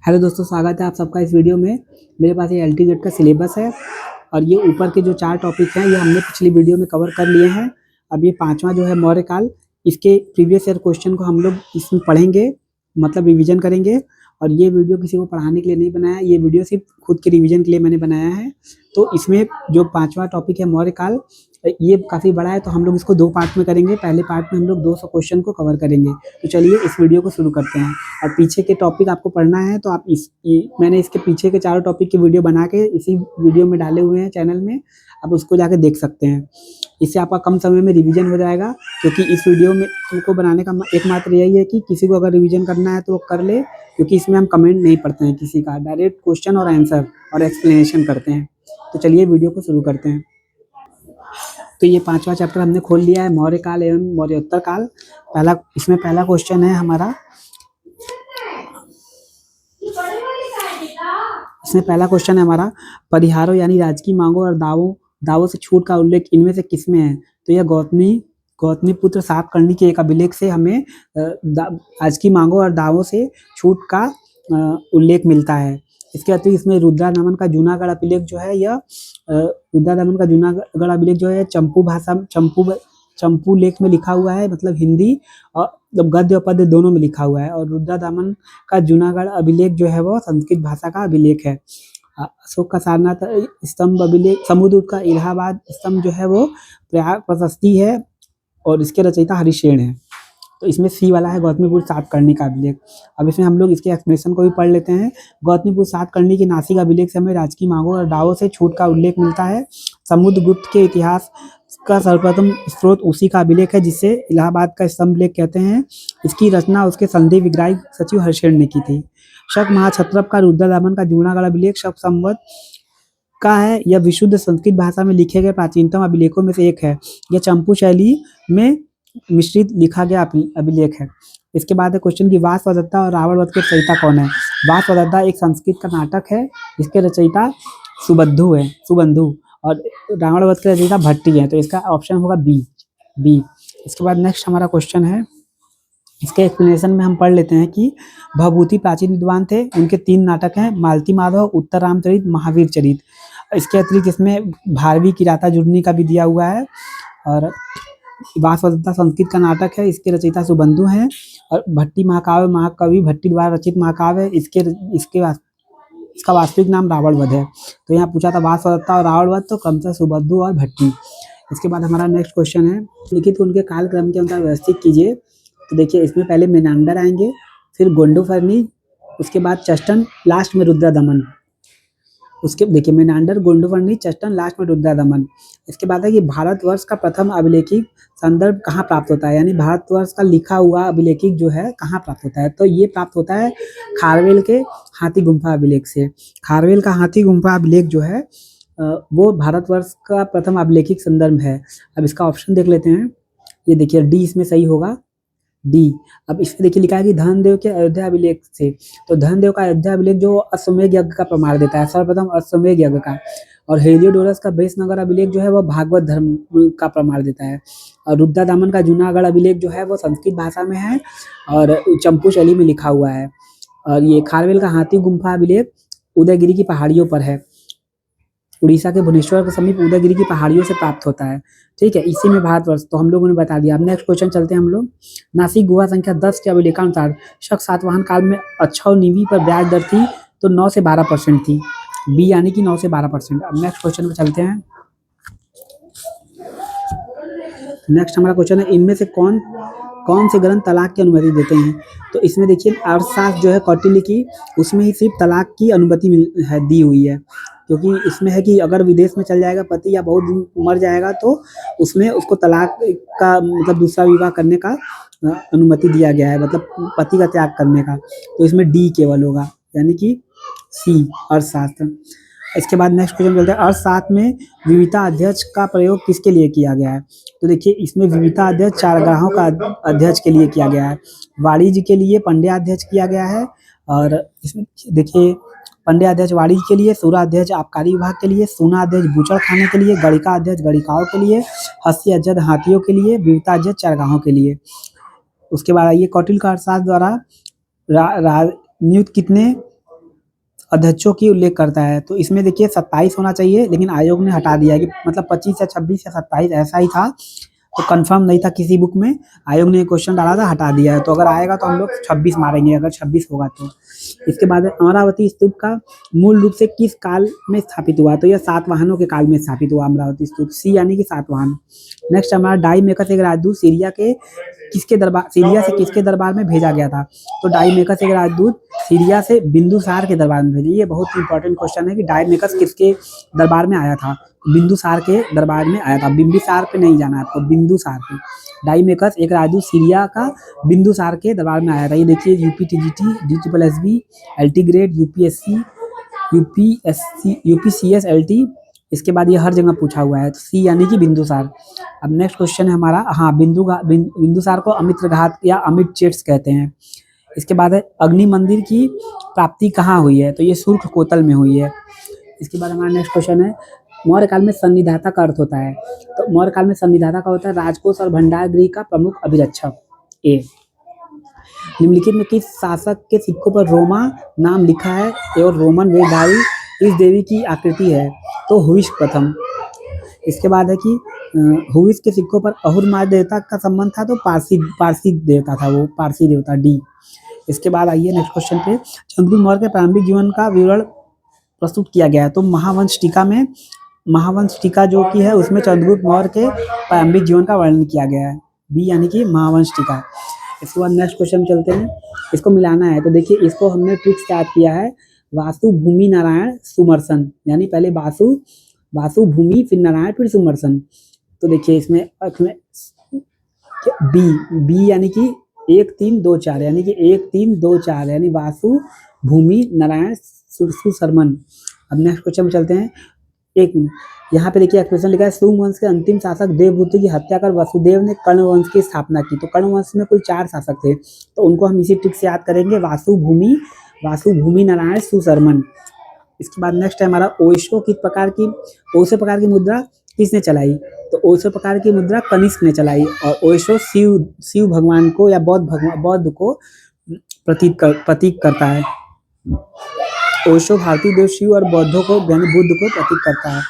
Hello दोस्तों, स्वागत है आप सबका इस वीडियो में। मेरे पास ये एलटी गेट का सिलेबस है और ये ऊपर के जो 4 टॉपिक हैं ये हमने पिछली वीडियो में कवर कर लिए हैं। अब ये 5वां जो है मौर्य काल, इसके प्रीवियस ईयर क्वेश्चन को हम लोग इसमें पढ़ेंगे, मतलब रिवीजन करेंगे। और ये वीडियो किसी को पढ़ाने के लिए नहीं बनाया, ये वीडियो सिर्फ खुद के रिवीजन के लिए मैंने बनाया है। तो इसमें जो 5वां टॉपिक है मौर्य काल, ये काफ़ी बड़ा है तो हम लोग इसको 2 पार्ट में करेंगे। पहले पार्ट में हम लोग 200 क्वेश्चन को कवर करेंगे। तो चलिए इस वीडियो को शुरू करते हैं। और पीछे के टॉपिक आपको पढ़ना है तो आप मैंने इसके पीछे के 4 टॉपिक की वीडियो बना के इसी वीडियो में डाले हुए हैं चैनल में, आप उसको जाके देख सकते हैं। इससे आपका कम समय में रिवीजन हो जाएगा, क्योंकि इस वीडियो में को बनाने का एकमात्र यही है कि किसी को अगर रिवीजन करना है तो वो कर ले, क्योंकि इसमें हम कमेंट नहीं पढ़ते हैं किसी का, डायरेक्ट क्वेश्चन और आंसर और एक्सप्लेनेशन करते हैं। तो चलिए वीडियो को शुरू करते हैं। तो ये 5वां चैप्टर हमने खोल लिया है, मौर्य काल एवं मौर्योत्तर काल। इसमें पहला क्वेश्चन है हमारा, परिहारों यानी राजकीय मांगों और दावों से छूट का उल्लेख इनमें से किसमें है? तो यह गौतमी पुत्र सातकर्णी के एक अभिलेख से हमें राजकीय मांगों और दावों से छूट का उल्लेख मिलता है। इसके अतिरिक्त इसमें रुद्रादमन का जूनागढ़ अभिलेख जो है, यह चंपू लेख में लिखा हुआ है, मतलब हिंदी और गद्य और पद्य दोनों में लिखा हुआ है। और रुद्रादमन का जूनागढ़ अभिलेख जो है वो संस्कृत भाषा का अभिलेख है। अशोक का सारनाथ स्तंभ अभिलेख, समुद्र का इलाहाबाद स्तंभ जो है वो प्रयाग प्रशस्ति है और इसके रचयिता हरिशेन है। तो इसमें सी वाला है गौतमीपुत्र सातकर्णी का अभिलेख। अब इसमें हम लोग इसके एक्सप्लेनेशन को भी पढ़ लेते हैं। गौतमीपुत्र सातकर्णी के नासिक अभिलेख से हमें राजकीय मांगों और दावों से छूट का उल्लेख मिलता है। समुद्रगुप्त के इतिहास का सर्वप्रथम स्रोत उसी का अभिलेख है, जिसे इलाहाबाद का स्तंभ लेख कहते हैं। इसकी रचना उसके संधि विग्राही सचिव हरिशेन ने की थी। शक महाक्षत्रप का रुद्रदामन का जूनागढ़ अभिलेख शक संवत का है। यह विशुद्ध संस्कृत भाषा में लिखे गए प्राचीनतम अभिलेखों में से एक है। यह चंपू शैली में मिश्रित लिखा गया अभिलेख है। इसके बाद है क्वेश्चन की वासवदत्ता और रावण वध के रचयिता कौन है? वासवदत्ता एक संस्कृत का नाटक है, इसके रचयिता सुबंधु और रावण वध के रचयिता भट्टी है। तो इसका ऑप्शन होगा बी। इसके बाद नेक्स्ट हमारा क्वेश्चन है, इसके एक्सप्लेनेशन में हम पढ़ लेते हैं कि भभूति प्राचीन विद्वान थे, उनके 3 नाटक हैं, मालती माधव, उत्तर रामचरित, महावीर चरित। इसके अतिरिक्त इसमें भारवी किराता जुड़नी का भी दिया हुआ है। और वासवदत्ता संस्कृत का नाटक है, इसके रचयिता सुबंधु हैं। और भट्टी महाकाव्य महाकवि भट्टी द्वारा रचित महाकाव्य है, इसका वास्तविक नाम रावण वध है। तो यहाँ पूछा था वासवदत्ता और रावण वध, तो क्रमशः सुबंधु और भट्टी। इसके बाद हमारा नेक्स्ट क्वेश्चन है, लिखित को उनके कालक्रम के अनुसार व्यवस्थित कीजिए। तो देखिए इसमें पहले मेनांडर आएंगे, फिर गोंडोफर्नी, उसके बाद चस्टन, लास्ट में रुद्रदमन। उसके देखिए मेनांडर, गोंडोफर्नी, चस्टन, लास्ट में रुद्रदमन। इसके बाद है कि भारतवर्ष का प्रथम अभिलेखिक संदर्भ कहाँ प्राप्त होता है, यानी भारतवर्ष का लिखा हुआ अभिलेखिक जो है कहाँ प्राप्त होता है? तो ये प्राप्त होता है खारवेल के हाथी गुम्फा अभिलेख से। खारवेल का हाथी गुम्फा अभिलेख जो है वो भारतवर्ष का प्रथम अभिलेखिक संदर्भ है। अब इसका ऑप्शन देख लेते हैं, ये देखिए डी इसमें सही होगा, डी। अब इसमें देखिए लिखा है कि धनदेव के अयोध्या अभिलेख से। तो धनदेव का अयोध्या अभिलेख जो अश्वमेध यज्ञ का प्रमाण देता है, सर्वप्रथम अश्वमेध यज्ञ का। और हेलियोडोरस का बेसनगर अभिलेख जो है वो भागवत धर्म का प्रमाण देता है। और रुद्रदामन का जूनागढ़ अभिलेख जो है वो संस्कृत भाषा में है और चंपू शैली में लिखा हुआ है। और ये खारवेल का हाथी गुम्फा अभिलेख उदयगिरी की पहाड़ियों पर है, उड़ीसा के भुवनेश्वर के समीप उदयगिरी की पहाड़ियों से प्राप्त होता है। ठीक है, इसी में भारतवर्ष तो हम लोगों ने बता दिया। अब नेक्स्ट क्वेश्चन चलते हैं हम लोग। नासिक गुहा संख्या 10 के अभिलेखानुसार शक सातवाहन काल में अच्छौ निवि पर ब्याज दर थी, तो 9 से 12% थी, बी यानी कि 9 से 12%। अब नेक्स्ट क्वेश्चन पे चलते हैं। नेक्स्ट हमारा क्वेश्चन है, इनमें से कौन से ग्रंथ तलाक की अनुमति देते हैं? तो इसमें देखिए अर्थशास्त्र जो है कौटिल्य की, उसमें ही सिर्फ तलाक की अनुमति दी हुई है, क्योंकि इसमें है कि अगर विदेश में चल जाएगा पति या बहुत दिन मर जाएगा तो उसमें उसको तलाक का मतलब दूसरा विवाह करने का अनुमति दिया गया है, मतलब पति का त्याग करने का। तो इसमें डी केवल होगा, यानी कि सी अर्थशास्त्र। इसके बाद नेक्स्ट क्वेश्चन चलते हैं, अर्थशास्त्र में विविधता अध्यक्ष का प्रयोग किसके लिए किया गया है? तो देखिए इसमें विविधता अध्यक्ष चारग्राहों का अध्यक्ष के लिए किया गया है, वाणिज्य के लिए पंड्याध्यक्ष किया गया है। और इसमें देखिए पंड्याध्यक्ष वाणिज्य के लिए, सूराध्यक्ष आबकारी विभाग के लिए, सूनाध्यक्ष बूचड़ खाने के लिए, गणिका अध्यक्ष गणिकाओं के लिए, हस्ती अध्यक्ष हाथियों के लिए, विविधता अध्यक्ष चारगाहों के लिए। उसके बाद आइए कौटिल्य का अर्थशास्त्र द्वारा नियुक्त कितने अध्यक्षों की उल्लेख करता है। तो इसमें देखिए 27 होना चाहिए, लेकिन आयोग ने हटा दिया है कि मतलब 25 या 26 या 27 ऐसा ही था, तो कंफर्म नहीं था किसी बुक में, आयोग ने ये क्वेश्चन डाला था, हटा दिया है। तो अगर आएगा तो हम लोग 26 मारेंगे, अगर 26 होगा तो। इसके बाद अमरावती स्तूप का मूल रूप से किस काल में स्थापित हुआ? तो यह सातवाहनों के काल में स्थापित हुआ अमरावती स्तूप, सी यानी कि सातवाहन। नेक्स्ट हमारा डाईमेकस एक राजदूत सीरिया से किसके दरबार में भेजा गया था? तो डाईमेकस एक राजदूत सीरिया से बिंदुसार के दरबार में भेजे। ये बहुत इंपॉर्टेंट क्वेश्चन है कि डाईमेकस किसके दरबार में आया था? बिंदुसार के दरबार में आया था। बिंबिसार पे नहीं जाना है आपको, बिंदुसार पे। डाईमेकस एक राजदूत सीरिया का बिंदुसार के दरबार में आया था। ये देखिए यूपीटीजीटी, डीट्रिपल एलटी ग्रेड, यूपीसीएस एलटी, इसके बाद ये हर जगह पूछा हुआ है। तो सी यानी कि बिंदुसार। अब नेक्स्ट क्वेश्चन है हमारा, हाँ, बिंदुसार को अमित्र घात या अमिट चेट्स कहते हैं। इसके बाद है अग्नि मंदिर की प्राप्ति कहाँ हुई है? तो ये सुर्ख कोतल में हुई है। इसके बाद हमारा नेक्स्ट क्वेश्चन है, मौर्य काल में सन्निधाता का अर्थ होता है? तो मौर्य काल में सन्निधाता का होता है राजकोष और भंडार गृह का प्रमुख अभिरक्षक। ए। निम्नलिखित में किस शासक के सिक्कों पर रोमा नाम लिखा है और रोमन वेशधारी इस देवी की आकृति है? तो हुइश प्रथम। इसके बाद है कि हुइश के सिक्कों पर अहुरमाद देवता का संबंध था, तो पारसी देवता था वो, पारसी देवता, डी। इसके बाद आइए नेक्स्ट क्वेश्चन पे, चंद्रगुप्त मौर्य के प्रारंभिक जीवन का विवरण प्रस्तुत किया गया है। तो महावंश टीका जो कि है उसमें चंद्रगुप्त मौर्य के प्रारंभिक जीवन का वर्णन किया गया है, बी यानी कि महावंश टीका। इसके बाद नेक्स्ट क्वेश्चन चलते हैं, इसको मिलाना है। तो देखिए इसको हमने ट्रिक्स याद किया है, वासु भूमि नारायण सुमर्सन, यानी पहले वासु भूमि फिर नारायण फिर सुमर्सन। तो देखिए इसमें बी यानी कि 1 3 2 4, यानी कि 1 3 2 4, यानी वासु भूमि नारायण सुसरमन। अब नेक्स्ट क्वेश्चन में चलते हैं। एक यहाँ पे देखिए क्वेश्चन लिखा है, सुंग वंश के अंतिम शासक देवभूति की हत्या कर वसुदेव ने कर्ण वंश की स्थापना की। तो कर्ण वंश में कुल 4 शासक थे, तो उनको हम इसी ट्रिक से याद करेंगे, वासु भूमि नारायण सुसरमन। इसके बाद नेक्स्ट है हमारा, ओशो प्रकार की मुद्रा किसने चलाई? तो ओशो प्रकार की मुद्रा कनिष्क ने चलाई, और ओशो शिव भगवान को या बौद्ध को प्रतीक करता है। ओशो भारतीय देव शिव और बौद्धों को यानी बुद्ध को प्रतीक करता है।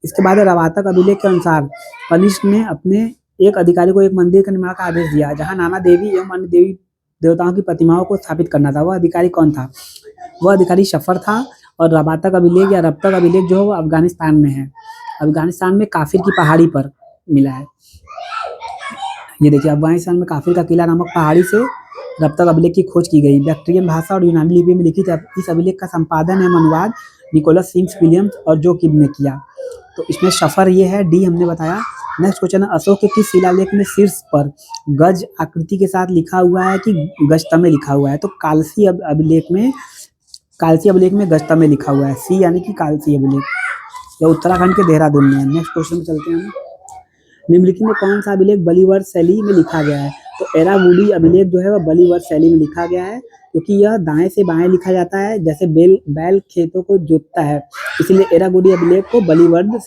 इसके बाद रवातक अभिलेख के अनुसार कनिष्क ने अपने एक अधिकारी को एक मंदिर के निर्माण का आदेश दिया, जहां नाना देवी एवं अन्य देवी देवताओं की प्रतिमाओं को स्थापित करना था। वह अधिकारी कौन था? वह अधिकारी शफर था। और रवातक अभिलेख या रब्तक अभिलेख जो है वो अफगानिस्तान में है। अफगानिस्तान में काफिर की पहाड़ी पर मिला है। ये देखिए अफगानिस्तान में काफिर का किला नामक पहाड़ी से रब्तक अभिलेख की खोज की गई। बैक्ट्रियन भाषा और यूनानी लिपि में लिखित इस अभिलेख का संपादन एवं अनुवाद निकोलस सिम्स विलियम्स और जो किब ने किया। तो इसमें शफर ये है, डी हमने बताया। नेक्स्ट क्वेश्चन है, अशोक के किस शिलालेख में शीर्ष पर गज आकृति के साथ लिखा हुआ है कि गजतमे लिखा हुआ है? तो कालसी अभिलेख में गजतमे लिखा हुआ है, सी यानी कि कालसी अभिलेख, या उत्तराखंड के देहरादून में है। नेक्स्ट क्वेश्चन में चलते हैं, निम्नलिखित में कौन सा अभिलेख बलिवर्ष शैली में लिखा गया है? तो एरावुडी अभिलेख जो है वह बलिवर्ष शैली में लिखा गया है, क्योंकि यह दाएं से बाएं लिखा जाता है, जैसे बैल खेतों को जोतता है, इसलिए एरावुडी अभिलेख को बलिवर्ष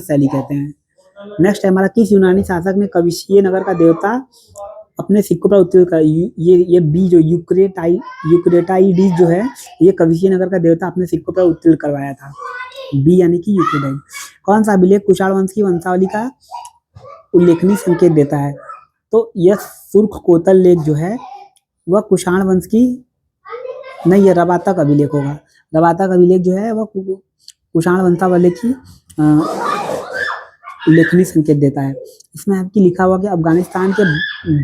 शैली कहते हैं। नेक्स्ट है हमारा, किस यूनानी शासक ने कविशीय नगर का देवता अपने सिक्कों पर उत्तीर्ण कर? ये बी जो यूक्रेटाइडीज जो है, ये कविशीय नगर का देवता अपने सिक्कों पर उत्तीर्ण करवाया था, बी यानी कि यूक्रेटाइड। कौन सा अभिलेख कुषाण वंश की वंशावली का उल्लेखनीय संकेत देता है? तो यह सुर्ख कोतल लेख जो है वह कुषाण वंश की नहीं, यह रवातक अभिलेख होगा। रवातक अभिलेख जो है वह कुषाण वंशावली की उल्लेखनीय संकेत देता है। इसमें आपकी लिखा हुआ कि अफगानिस्तान के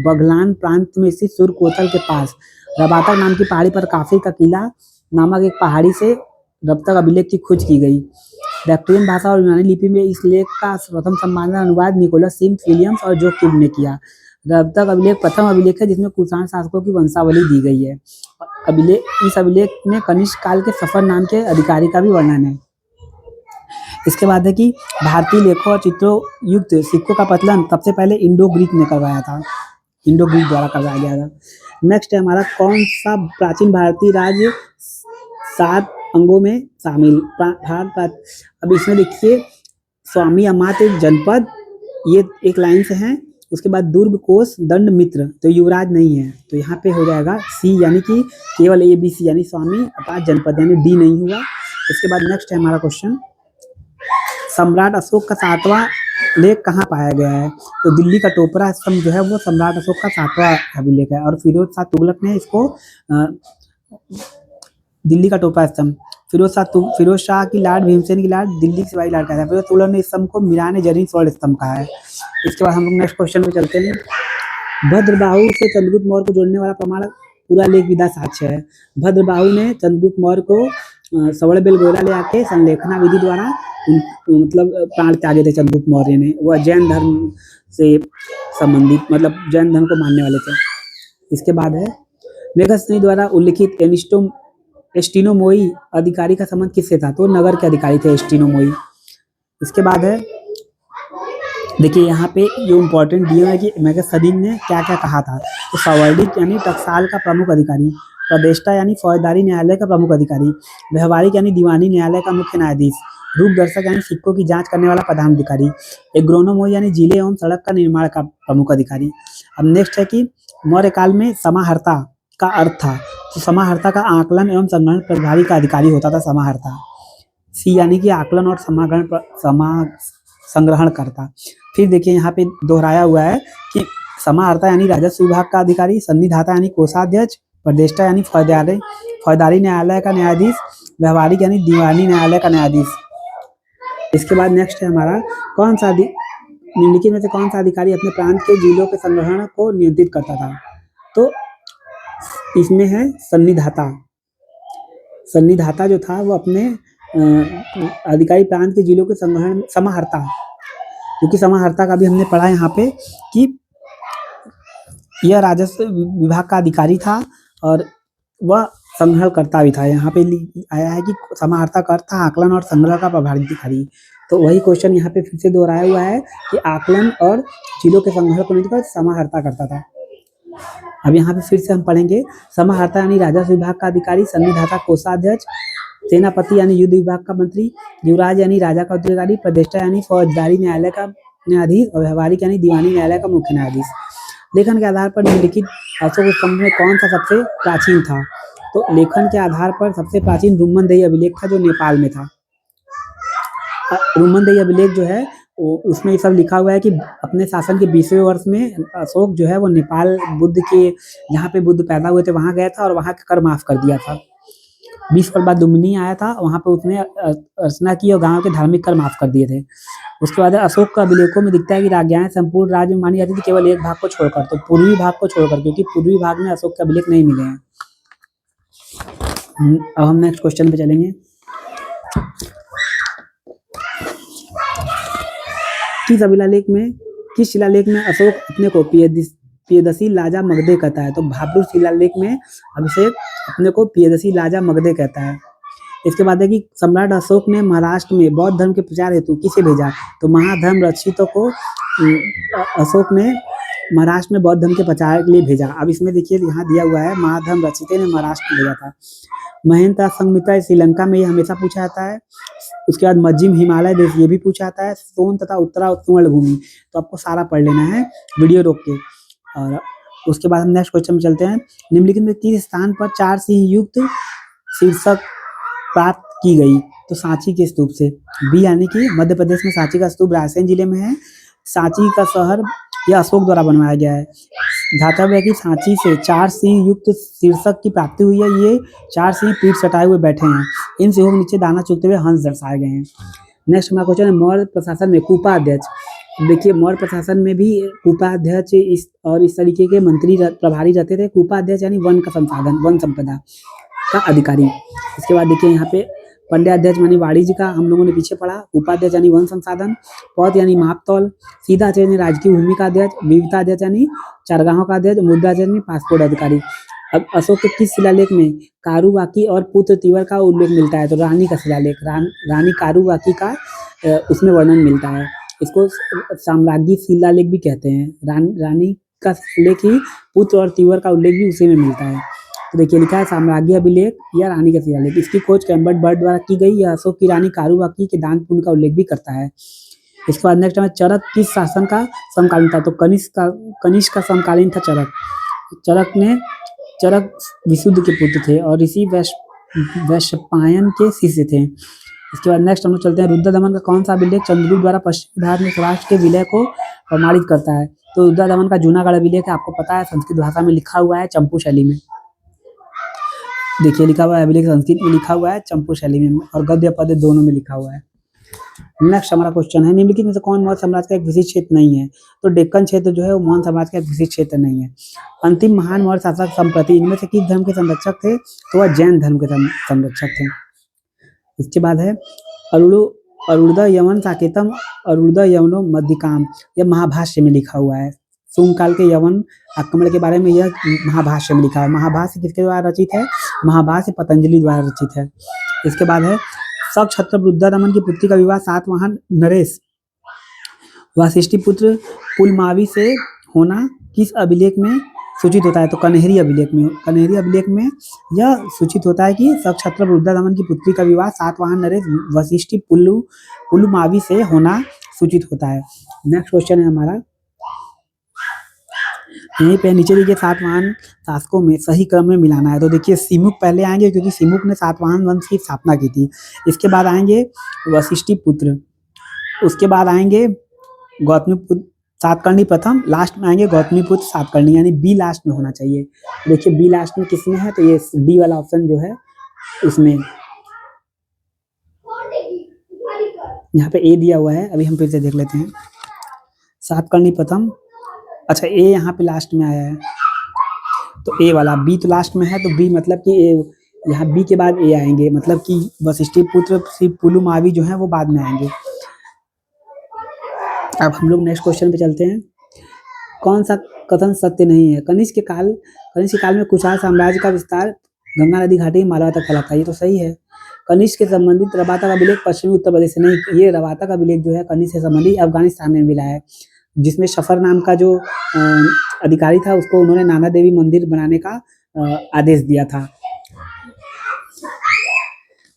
बघलान प्रांत में स्थित सुर्ख कोतल के पास रवातक नाम की पहाड़ी पर काफिर का किला नामक एक पहाड़ी से रवातक अभिलेख की खोज की गई। बैक्ट्रियन भाषा और यूनानी लिपि में इस लेख का प्रथम संपादन अनुवाद निकोलस सिम्स विलियम्स और जो किब ने किया। रवातक अभिलेख प्रथम अभिलेख है जिसमें कुषाण शासकों की वंशावली दी गई है। इस अभिलेख में कनिष्क काल के सफर नाम के अधिकारी का भी वर्णन है। इसके बाद है कि भारतीय लेखों और चित्रों युक्त सिक्कों का प्रचलन सबसे पहले इंडो ग्रीक ने करवाया था, इंडो ग्रीक द्वारा करवाया गया था। नेक्स्ट है हमारा, कौन सा प्राचीन भारतीय राज्य 7 अंगों में शामिल? अब इसमें देखिए, स्वामी अमात्य जनपद, ये एक लाइन से हैं, उसके बाद दुर्ग, कोस, दंड, मित्र, तो युवराज नहीं है, तो यहाँ पे हो जाएगा सी, यानी कि केवल ए बी सी, यानी स्वामी, अपाच, जनपद, यानी डी नहीं हुआ। इसके बाद नेक्स्ट है हमारा क्वेश्चन, सम्राट अशोक का 7वां लेख कहाँ पाया गया है? तो दिल्ली का टोपरा स्तंभ जो है वो सम्राट अशोक का 7वां अभिलेख है, और फिरोज शाह तुगलक ने इसको दिल्ली का टोपरा स्तंभ, फिरोज शाह की लाड, भीमसेन की लाड, दिल्ली की सिपाही लाड कहा है, फिरोज तुगलक ने इस स्तंभ को मीरान जरीन स्वर्ण स्तंभ कहा है। इसके बाद हम लोग नेक्स्ट क्वेश्चन पे चलते हैं, भद्रबाहु से चंद्रगुप्त मौर्य को जोड़ने वाला प्रमाण पूरा लेख विधा साक्ष्य है। भद्रबाहु ने चंद्रगुप्त मौर्य को सवर्ण बेलगोला ले आके संलेखना विधि द्वारा मतलब प्राण त्यागे थे चंद्रगुप्त मौर्य ने, वह जैन धर्म से संबंधित, मतलब जैन धर्म को मानने वाले थे। इसके बाद है मेघसनी द्वारा उल्लिखित एस्टिनोमोई अधिकारी का संबंध किससे था? तो नगर के अधिकारी थे एस्टिनोमोई। इसके बाद है देखिए यहाँ पे जो इम्पोर्टेंट दिया है कि मेघसनीन ने क्या क्या कहा था, तो सवर्णिक यानी टकसाल का प्रमुख अधिकारी, प्रदेष्टा यानी फौजदारी न्यायालय का प्रमुख अधिकारी, व्यवहारिक यानी दीवानी न्यायालय का मुख्य न्यायाधीश, रूप दर्शक यानी सिक्कों की जांच करने वाला प्रधान अधिकारी, एग्रोनोमोई यानी जिले एवं सड़क का निर्माण का प्रमुख अधिकारी। अब नेक्स्ट है कि मौर्य काल में समाहर्ता का अर्थ था, तो समाहर्ता का आकलन एवं संग्रहण प्रभारी का अधिकारी होता था समाहर्ता, सी यानी कि आकलन और संग्रहण करता। फिर देखिए यहाँ पे दोहराया हुआ है कि समाहर्ता यानी राजस्व विभाग का अधिकारी, सन्निधाता यानी कोषाध्यक्ष, प्रदेष्टा यानी फौजदारी न्यायालय का न्यायाधीश, व्यवहारिक यानी दीवानी न्यायालय का न्यायाधीश। इसके बाद नेक्स्ट है हमारा, निम्नलिखित में से कौन सा अधिकारी अपने प्रांत के जिलों के संग्रहण को नियंत्रित करता था? तो इसमें है सन्निधाता। सन्निधाता जो था वो अपने अधिकारी प्रांत के जिलों के संग्रहण, समाहर्ता, क्योंकि समाहर्ता का भी हमने पढ़ा यहाँ पे कि यह राजस्व विभाग का अधिकारी था और वह संग्रहणकर्ता भी था। यहाँ पे आया है कि समाहर्ता का अर्थ था आकलन और संग्रह का प्रभारी अधिकारी, तो वही क्वेश्चन यहाँ पे फिर से दोहराया हुआ है कि आकलन और जिलों के संग्रहण को लेकर समाहर्ता करता था। अब यहाँ पे फिर से हम पढ़ेंगे, समाहर्ता यानी राजस्व विभाग का अधिकारी, सन्निधाता कोषाध्यक्ष, सेनापति यानी युद्ध विभाग का मंत्री, युवराज यानी राजा का उत्तराधिकारी, प्रदेष्टा यानी फौजदारी न्यायालय का न्यायाधीश, और व्यवहारिक यानी दीवानी न्यायालय का मुख्य न्यायाधीश। लेखन के आधार पर निम्नलिखित अशोक स्तंभ में कौन सा सबसे प्राचीन था? तो लेखन के आधार पर सबसे प्राचीन रुम्मनदेही अभिलेख था जो नेपाल में था। रुम्मनदेही अभिलेख जो है उसमें ये सब लिखा हुआ है कि अपने शासन के 20वें वर्ष में अशोक जो है वो नेपाल बुद्ध के, जहाँ पे बुद्ध पैदा हुए थे वहाँ गया था और वहाँ का कर माफ कर दिया था। 20 साल बाद दुम्नी आया था, वहाँ पे उसने अर्चना की और गांव के धार्मिक कर माफ कर दिए थे। उसके बाद अशोक का अभिलेखों में दिखता है कि राज्ञाएं संपूर्ण राज्य में मानी जाती थी केवल एक भाग को छोड़कर, तो पूर्वी भाग को छोड़कर, क्योंकि पूर्वी भाग में अशोक के अभिलेख नहीं मिले हैं। अब हम नेक्स्ट क्वेश्चन पे चलेंगे। किस शिलालेख में अशोक अपने को पियदसी लाजा मगधे कहता है? तो भाब्रू शिलालेख में अभिषेक अपने को पियदसी लाजा मगधे कहता है। इसके बाद है कि सम्राट अशोक ने महाराष्ट्र में बौद्ध धर्म के प्रचार हेतु किसे भेजा? तो महाधर्म रक्षितों को अशोक ने महाराष्ट्र में बौद्ध धर्म के प्रचार के लिए भेजा। अब इसमें देखिए यहाँ दिया हुआ है महाधर्म रक्षिते ने महाराष्ट्र में भेजा था। महेंद्र संहिता श्रीलंका में ये हमेशा पूछा जाता है। उसके बाद मध्यम हिमालय देश ये भी पूछा जाता है। सोन तथा उत्तरा सुवर्ण भूमि, तो आपको सारा पढ़ लेना है वीडियो रोक के। और उसके बाद हम नेक्स्ट क्वेश्चन में चलते हैं। निम्नलिखित में किस स्थान पर 4 सिंह युक्त शीर्षक प्राप्त की गई? तो सांची के स्तूप से। बी यानी कि मध्य प्रदेश में सांची का स्तूप रायसेन जिले में है। सांची का शहर यह अशोक द्वारा बनवाया गया है। धातव्य है कि सांची से 4 सिंह युक्त शीर्षक की प्राप्ति हुई है। ये 4 सिंह पीठ सटाए हुए बैठे हैं। इन सिंहों के नीचे दाना चुगते हुए हंस दर्शाए गए हैं। नेक्स्ट हमारा क्वेश्चन है मौर्य प्रशासन में कूपाध्यक्ष। देखिए मौर्य प्रशासन में भी कूपाध्यक्ष इस तरीके के मंत्री प्रभारी रहते थे। कूपाध्यक्ष यानी वन का संसाधन, वन संपदा का अधिकारी। इसके बाद देखिए यहाँ पे पंड्याध्यक्ष यानी वाणिज्य का हम लोगों ने पीछे पढ़ा। उपाध्यक्ष यानी वन संसाधन, पौध यानी मापतौल, सीधाध्यक्ष यानी राजकीय भूमि का अध्यक्ष, विविधाध्यक्ष यानी चारगाहों का अध्यक्ष, मुद्राध्यक्ष यानी पासपोर्ट अधिकारी। अब अशोक के किस शिलालेख में कारुवाकी और पुत्र तीवर का उल्लेख मिलता है? तो रानी का शिलालेख, रानी कारुवाकी का उसमें वर्णन मिलता है। इसको साम्राज्ञी शिलालेख भी कहते हैं। रानी का शिलालेख ही, पुत्र और तीवर का उल्लेख भी उसी में मिलता है। तो देखिए लिखा है साम्राज्ञी अभिलेख या रानी का शिलालेख। इसकी खोज कैम्बर्ट बर्ड द्वारा की गई। यह अशोक की रानी कारुवाकी के दान पुण्य का उल्लेख भी करता है। इसके बाद नेक्स्ट है चरक किस शासन का समकालीन था? तो कनिष्क का समकालीन था चरक। चरक विशुद्ध के पुत्र थे और ऋषि वैशंपायन के शिष्य थे। इसके बाद नेक्स्ट हम लोग चलते हैं, रुद्रदमन का कौन सा अभिलेख चंद्रगुप्त द्वारा पश्चिम भारत में स्वराष्ट्र के विलय को प्रमाणित करता है? तो रुद्रदमन का जूनागढ़ अभिलेख आपको पता है, संस्कृत भाषा में लिखा हुआ है चंपू शैली में। देखिए लिखा हुआ है अभिलेख संस्कृत में लिखा हुआ है चंपू शैली में और गद्य पद्य दोनों में लिखा हुआ है। नेक्स्ट हमारा क्वेश्चन है, निम्नलिखित में से कौन मौर्य साम्राज्य का एक विशिष्ट क्षेत्र नहीं है? तो डेक्कन क्षेत्र जो है वो मौर्य साम्राज्य का एक विशिष्ट क्षेत्र नहीं है। अंतिम महान मौर्य शासक संप्रति इनमें से किस धर्म के संरक्षक थे? तो वह जैन धर्म के संरक्षक थे। इसके बाद है अरुण यवन साकेतम अरुण यवनो मध्यकाम, यह महाभाष्य में लिखा हुआ है। शुंग काल के यवन आक्रमण के बारे में यह महाभाष्य में लिखा है। महाभाष्य किसके द्वारा रचित है? महाभाष्य पतंजलि द्वारा रचित है। इसके बाद है क्षत्रप रुद्रदमन की पुत्री का विवाह सातवाहन नरेश वशिष्ठी पुत्र पुलमावी से होना किस अभिलेख में सूचित होता है? तो कन्हेरी अभिलेख में यह सूचित होता है कि क्षत्रप रुद्रदमन की पुत्री का विवाह सातवाहन नरेश वशिष्ठी पुलमावी से होना सूचित होता है। नेक्स्ट क्वेश्चन है हमारा, यहीं पे नीचे देखिए सातवाहन शासकों में सही क्रम में मिलाना है। तो देखिए सिमुक पहले आएंगे क्योंकि सिमुक ने सातवाहन वंश की स्थापना की थी। इसके बाद आएंगे वशिष्ठी पुत्र, उसके बाद आएंगे गौतमीपुत्र सातकर्णी प्रथम, लास्ट में आएंगे गौतमीपुत्र सातकर्णी, यानी बी लास्ट में होना चाहिए। देखिए बी लास्ट में किसमें है? तो ये डी वाला ऑप्शन जो है उसमें, यहाँ पे ए दिया हुआ है। अभी हम फिर से देख लेते हैं, सातकर्णी प्रथम, अच्छा ए यहाँ पे लास्ट में आया है तो ए वाला, बी तो लास्ट में है तो बी मतलब कि ए, यहाँ बी के बाद ए आएंगे, मतलब कि वशिष्ठी पुत्र श्री पुलुमावी जो है वो बाद में आएंगे। अब हम लोग नेक्स्ट क्वेश्चन पे चलते हैं, कौन सा कथन सत्य नहीं है? कनिष्क के काल में कुषाण साम्राज्य का विस्तार गंगा नदी घाटी मालवा तक फैला था, ये तो सही है। कनिष्क के संबंधित रवाता का अभिलेख पश्चिमी उत्तर प्रदेश से नहीं, ये रवाता का अभिलेख जो है कनिष्क से संबंधित अफगानिस्तान में मिला है, जिसमें सफर नाम का जो अधिकारी था उसको उन्होंने नाना देवी मंदिर बनाने का आदेश दिया था।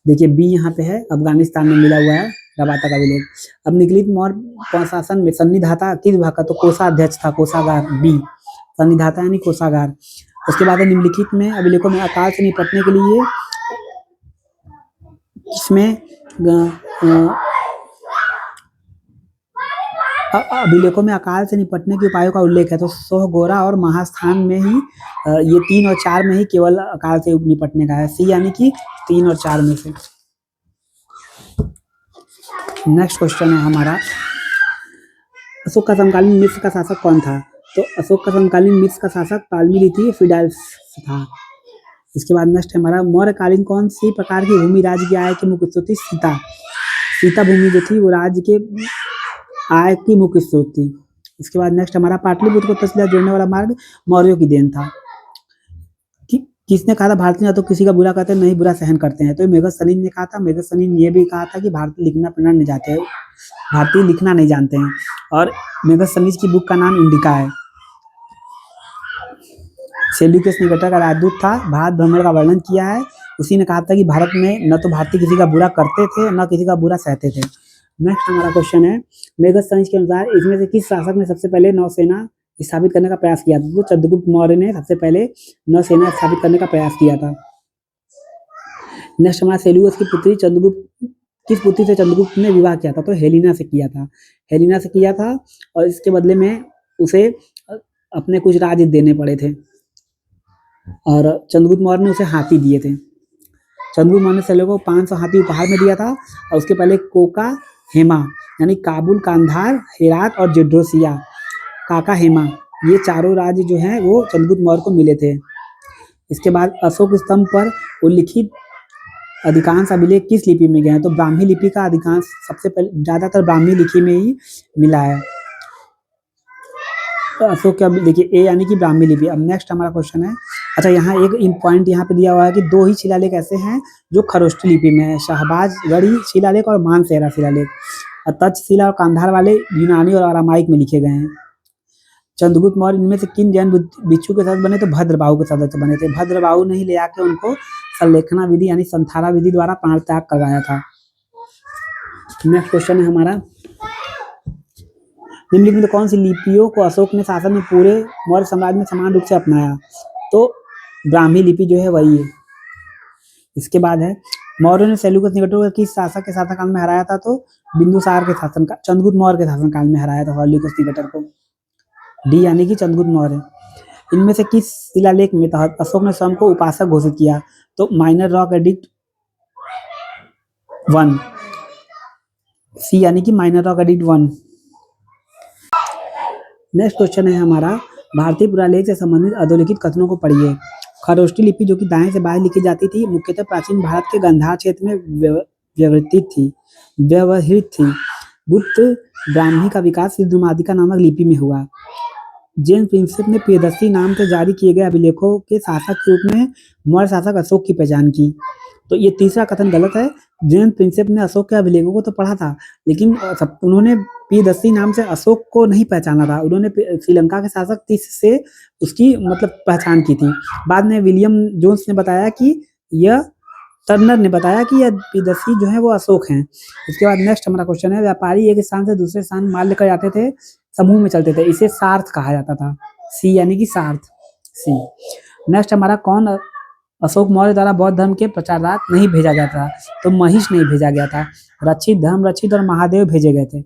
देखिए बी यहाँ पे है, अफगानिस्तान में मिला हुआ है रवाता का अभिलेख। अब निगलित मौर्य प्रशासन में सन्निधाता किस विभाग का? तो कोषाध्यक्ष था, कोषागार, बी सन्निधाता यानी कोषागार। उसके बाद निम्नलिखित में अभिलेखों में अकाल से निपटने के लिए इसमें अभिलेखों में अकाल से निपटने के उपायों का उल्लेख है। तो सोहगोरा और महास्थान में ही ये 3 और 4 में ही केवल अकाल से निपटने का है, सी यानी कि 3 और 4 में से। नेक्स्ट क्वेश्चन है हमारा, अशोक का समकालीन मिस्र का शासक कौन था? तो अशोक का समकालीन मिस्र का शासक टालमी लिथि फिडाल्स था। इसके बाद नेक्स्ट है हमारा, मौर्यकालीन कौन सी प्रकार की भूमि राज्य की आय की मुख्य स्रोत थी? सीता भूमि जो थी वो राज्य के आय की मुख्य स्रोत थी। इसके बाद नेक्स्ट हमारा, पाटलिपुत्र को तहसील जोड़ने वाला मार्ग मौर्यों की देन था। किसने कहा था भारतीय तो किसी का बुरा करते नहीं बुरा सहन करते हैं? तो मेगस्थनीज ने कहा था। मेगस्थनीज ने यह भी कहा था कि भारतीय लिखना पढ़ना नहीं जाते हैं, भारतीय लिखना नहीं जानते हैं, और मेगस्थनीज की बुक का नाम इंडिका है। सेल्यूकस निकेटर का राजदूत था, भारत भ्रमण का वर्णन किया है। उसी ने कहा था कि भारत में न तो भारतीय किसी का बुरा करते थे न किसी का बुरा सहते थे। नेक्स्ट हमारा क्वेश्चन है, मेगस्थनीज के अनुसार इसमें से किस शासक ने सबसे पहले नौसेना स्थापित करने का प्रयास किया था? तो चंद्रगुप्त मौर्य ने सबसे पहले नौसेना स्थापित करने का प्रयास किया था। नेक्स्ट हमारा, सेल्यूकस की पुत्री किस पुत्री से चंद्रगुप्त ने विवाह किया था? तो हेलिना से किया था, और इसके बदले में उसे अपने कुछ राज्य देने पड़े थे, और चंद्रगुप्त मौर्य ने उसे हाथी दिए थे। चंद्रगुप्त मौर्य ने सेल्यूकस को 500 हाथी उपहार में दिया था, और उसके पहले कोका हेमा यानी काबुल, कांधार, हेरात और जेड्रोसिया काका हेमा, ये चारों राज्य जो हैं वो चंद्रगुप्त मौर्य को मिले थे। इसके बाद अशोक स्तंभ पर उल्लिखित अधिकांश अभिलेख किस लिपि में गए हैं? तो ब्राह्मी लिपि का अधिकांश, सबसे पहले ज्यादातर ब्राह्मी लिपि में ही मिला है। तो अशोक का देखिए ए यानी कि ब्राह्मी लिपि। अब नेक्स्ट हमारा क्वेश्चन है, अच्छा यहाँ एक पॉइंट यहाँ पे दिया हुआ है कि 2 ही शिलालेख ऐसे हैं जो खरोष्ठी लिपि में है, शाहबाजगढ़ी शिलालेख और मानसेरा शिलालेख। तक्षशिला और कांधार वाले यूनानी और अरामाइक में लिखे गए हैं। चंद्रगुप्त मौर्य इनमें से किन जैन भिक्षु के साथ बने? तो भद्रबाहु के सदस्य बने थे। भद्रबाहु ने ही ले आके उनको संलेखना विधि यानी संथारा विधि द्वारा प्राण त्याग करवाया था। नेक्स्ट क्वेश्चन है हमारा, निम्नलिखित में कौन सी लिपियों को अशोक ने शासन में पूरे मौर्य साम्राज्य में समान रूप से अपनाया? तो ब्राह्मी लिपि जो है वही है। इसके बाद है मौर्य ने सेल्यूकस निकटों को किस शासक के शासनकाल में हराया था? तो बिंदुसार के शासनकाल, चंद्रगुप्त मौर्य के शासनकाल में हराया था सेल्यूकस निकटर को। डी यानी कि चंद्रगुप्त मौर्य। इनमें से किस शिलालेख में तहत अशोक ने स्वयं को उपासक घोषित किया? तो माइनर रॉक एडिक्ट 1, सी यानी कि minor rock edict 1। Next question है हमारा, भारतीय पुरालेख से संबंधित अधोलिखित कथनों को पढ़िए। खरोष्टी लिपि जो कि दाएं से बाएं लिखी जाती थी, मुख्यतः प्राचीन भारत के गांधार क्षेत्र में व्यवहृत थी। गुप्त ब्राह्मी का विकास सिंधुमादिका नामक लिपि में हुआ। जेम्स प्रिंसेप ने प्रियदर्शी नाम से जारी किए गए अभिलेखों के शासक के रूप में मौर्य शासक अशोक की पहचान की। तो ये तीसरा कथन गलत है। जेम्स प्रिंसेप ने अशोक के अभिलेखों को तो पढ़ा था, लेकिन उन्होंने प्रियदर्शी नाम से अशोक को नहीं पहचाना था। उन्होंने श्रीलंका के शासक तीस से उसकी मतलब पहचान की थी। बाद में विलियम जोन्स ने बताया कि यह टर्नर ने बताया कि यह प्रियदर्शी जो है वो अशोक हैं। इसके बाद नेक्स्ट हमारा क्वेश्चन है, व्यापारी एक स्थान से दूसरे स्थान माल लेकर जाते थे, समूह में चलते थे, इसे सार्थ कहा जाता था। सी यानी कि सार्थ, सी। नेक्स्ट हमारा, कौन अशोक मौर्य द्वारा बौद्ध धर्म के प्रचारार्थ नहीं भेजा गया था? तो महिष नहीं भेजा गया था। रक्षित, धर्मरक्षित और महादेव भेजे गए थे।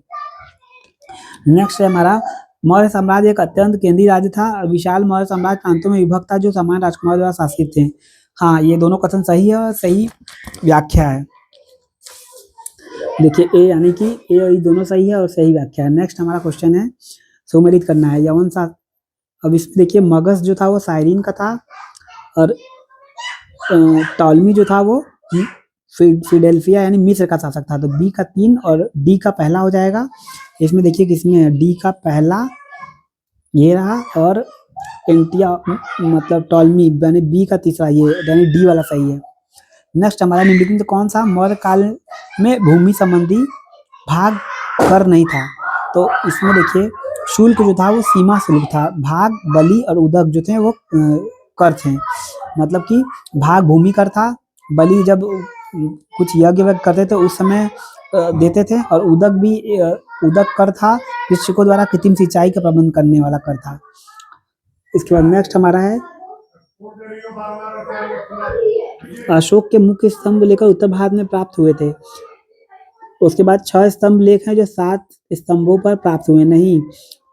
नेक्स्ट है हमारा, मौर्य साम्राज्य एक अत्यंत केंद्रीय राज्य था। विशाल मौर्य साम्राज्य प्रांतों में विभक्त था जो समान राजकुमार द्वारा शासित थे। हाँ, ये दोनों कथन सही है और सही व्याख्या है। देखिए ए यानी कि ये दोनों सही है और सही व्याख्या है। नेक्स्ट हमारा क्वेश्चन है, सुमेलित करना है यवन सा। अब इसमें देखिए मगध जो था वो साइरिन का था और टॉलमी जो था वो फिडेल्फिया यानी मिस्र का शासक था। तो बी का 3 और डी का पहला हो जाएगा। इसमें देखिए किसमें है, डी का पहला ये रहा और एंटिया मतलब टॉलमी यानी बी का तीसरा ये यानी डी वाला सही है। नेक्स्ट हमारा, निम्नलिखित में कौन सा मौर्य काल में भूमि संबंधी भाग कर नहीं था? तो इसमें देखिए शुल्क जो था वो सीमा शुल्क था, भाग, बलि और उदक जो थे वो कर थे। मतलब कि भाग भूमि कर था, बलि जब कुछ यज्ञ वज्ञ करते थे उस समय देते थे, और उदक भी उदक कर था, कृषकों द्वारा कृत्रिम सिंचाई का प्रबंध करने वाला कर था। इसके बाद नेक्स्ट हमारा है, अशोक के मुख्य स्तंभ लेकर उत्तर भारत में प्राप्त हुए थे। उसके बाद 6 स्तंभ लेख हैं जो 7 स्तंभों पर प्राप्त हुए, नहीं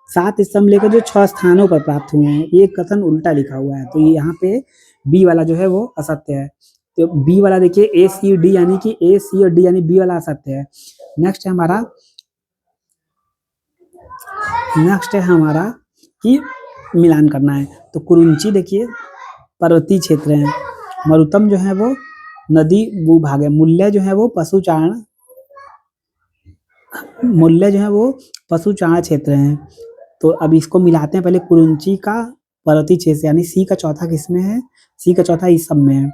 7 स्तंभ लेकर जो 6 स्थानों पर प्राप्त हुए हैं। ये कथन उल्टा लिखा हुआ है, तो ये यहाँ पे बी वाला जो है वो असत्य है। तो बी वाला देखिए ए सी डी यानी कि ए सी और डी यानी बी वाला असत्य है। नेक्स्ट है हमारा कि मिलान करना है। तो कुरुंची देखिए पर्वतीय क्षेत्र है, मरुतम जो है वो नदी भूभाग है, मूल्य जो है वो पशुचारण क्षेत्र है। तो अब इसको मिलाते हैं। पहले कुरुंची का पर्वतीय क्षेत्र यानी सी का चौथा किसमें है, सी का चौथा इस सब में है।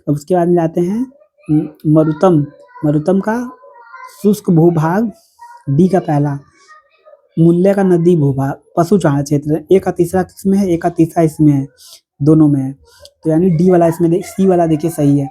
अब उसके बाद मिलाते हैं मरुतम का शुष्क भूभाग, डी का पहला, मूल्य का नदी भूभाग, पशुचारण क्षेत्र, एक का तीसरा किसमें है, एक का तीसरा इसमें है, दोनों में है। तो यानी डी वाला इसमें सी वाला देखिए सही है।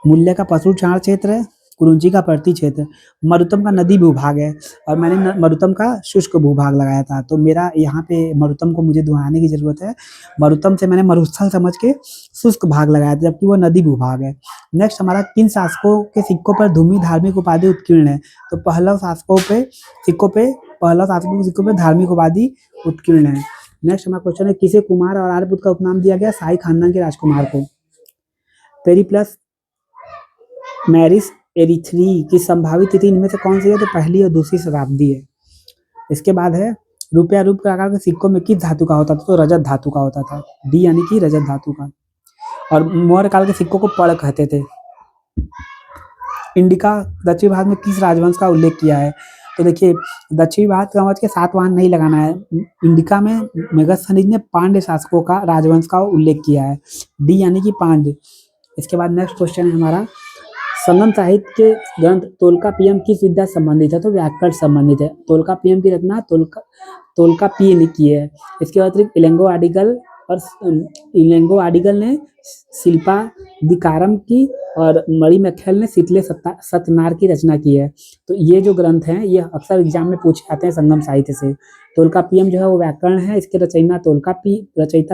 मूल्य का पशुचारण क्षेत्र है, कुरुंची का पर्वतीय क्षेत्र, मरुतम का नदी भूभाग है और मैंने मरुतम का शुष्क भूभाग लगाया था। तो मेरा यहाँ पे मरुतम को मुझे दोहराने की जरूरत है। मरुतम से मैंने मरुस्थल समझ के शुष्क भाग लगाया था, जबकि वो नदी भूभाग है। नेक्स्ट हमारा, किन शासकों के सिक्कों पर धूमी धार्मिक उपाधि उत्कीर्ण है? तो पहलव शासकों के सिक्कों पे धार्मिक उपाधि उत्कीर्ण है। नेक्स्ट हमारा क्वेश्चन है, किसे कुमार और आर्यपुत्र का उपनाम दिया गया शाही खानदान के राजकुमार को? पेरिप्लस मैरिस एरिथ्री की संभावित तिथि इनमें से कौन सी है? तो पहली और दूसरी शताब्दी है। इसके बाद है, रुपया रूप आकार के सिक्कों में किस धातु का होता था? तो रजत धातु का होता था, डी यानी कि रजत धातु का। और मौर्य काल के सिक्कों को पड़ कहते थे। इंडिका दक्षिण भारत में किस राजवंश का उल्लेख किया है? तो देखिए दक्षिण भारत का समझ के सातवाहन नहीं लगाना है। इंडिका में मेगास्थनीज ने पांड्य शासकों का राजवंश का उल्लेख किया है, डी यानी कि पांड्य। इसके बाद नेक्स्ट क्वेश्चन है हमारा, संगम साहित्य के ग्रंथ तोल्कापियम किस विद्या संबंधित है? तो व्याकरण संबंधित है। तोल्कापियम की रचना तोल्काप्पिय ने की है। इसके अतिरिक्त इलेंगो आर्टिकल और इलेंगो आडिगल ने शिल्पा दिकारम की और मणि मैखेल ने शीतले सत्यनार की रचना की है। तो ये जो ग्रंथ हैं ये अक्सर एग्जाम में पूछे जाते हैं संगम साहित्य से। तोल्काप्पियम जो है वो व्याकरण है, इसके रचयिता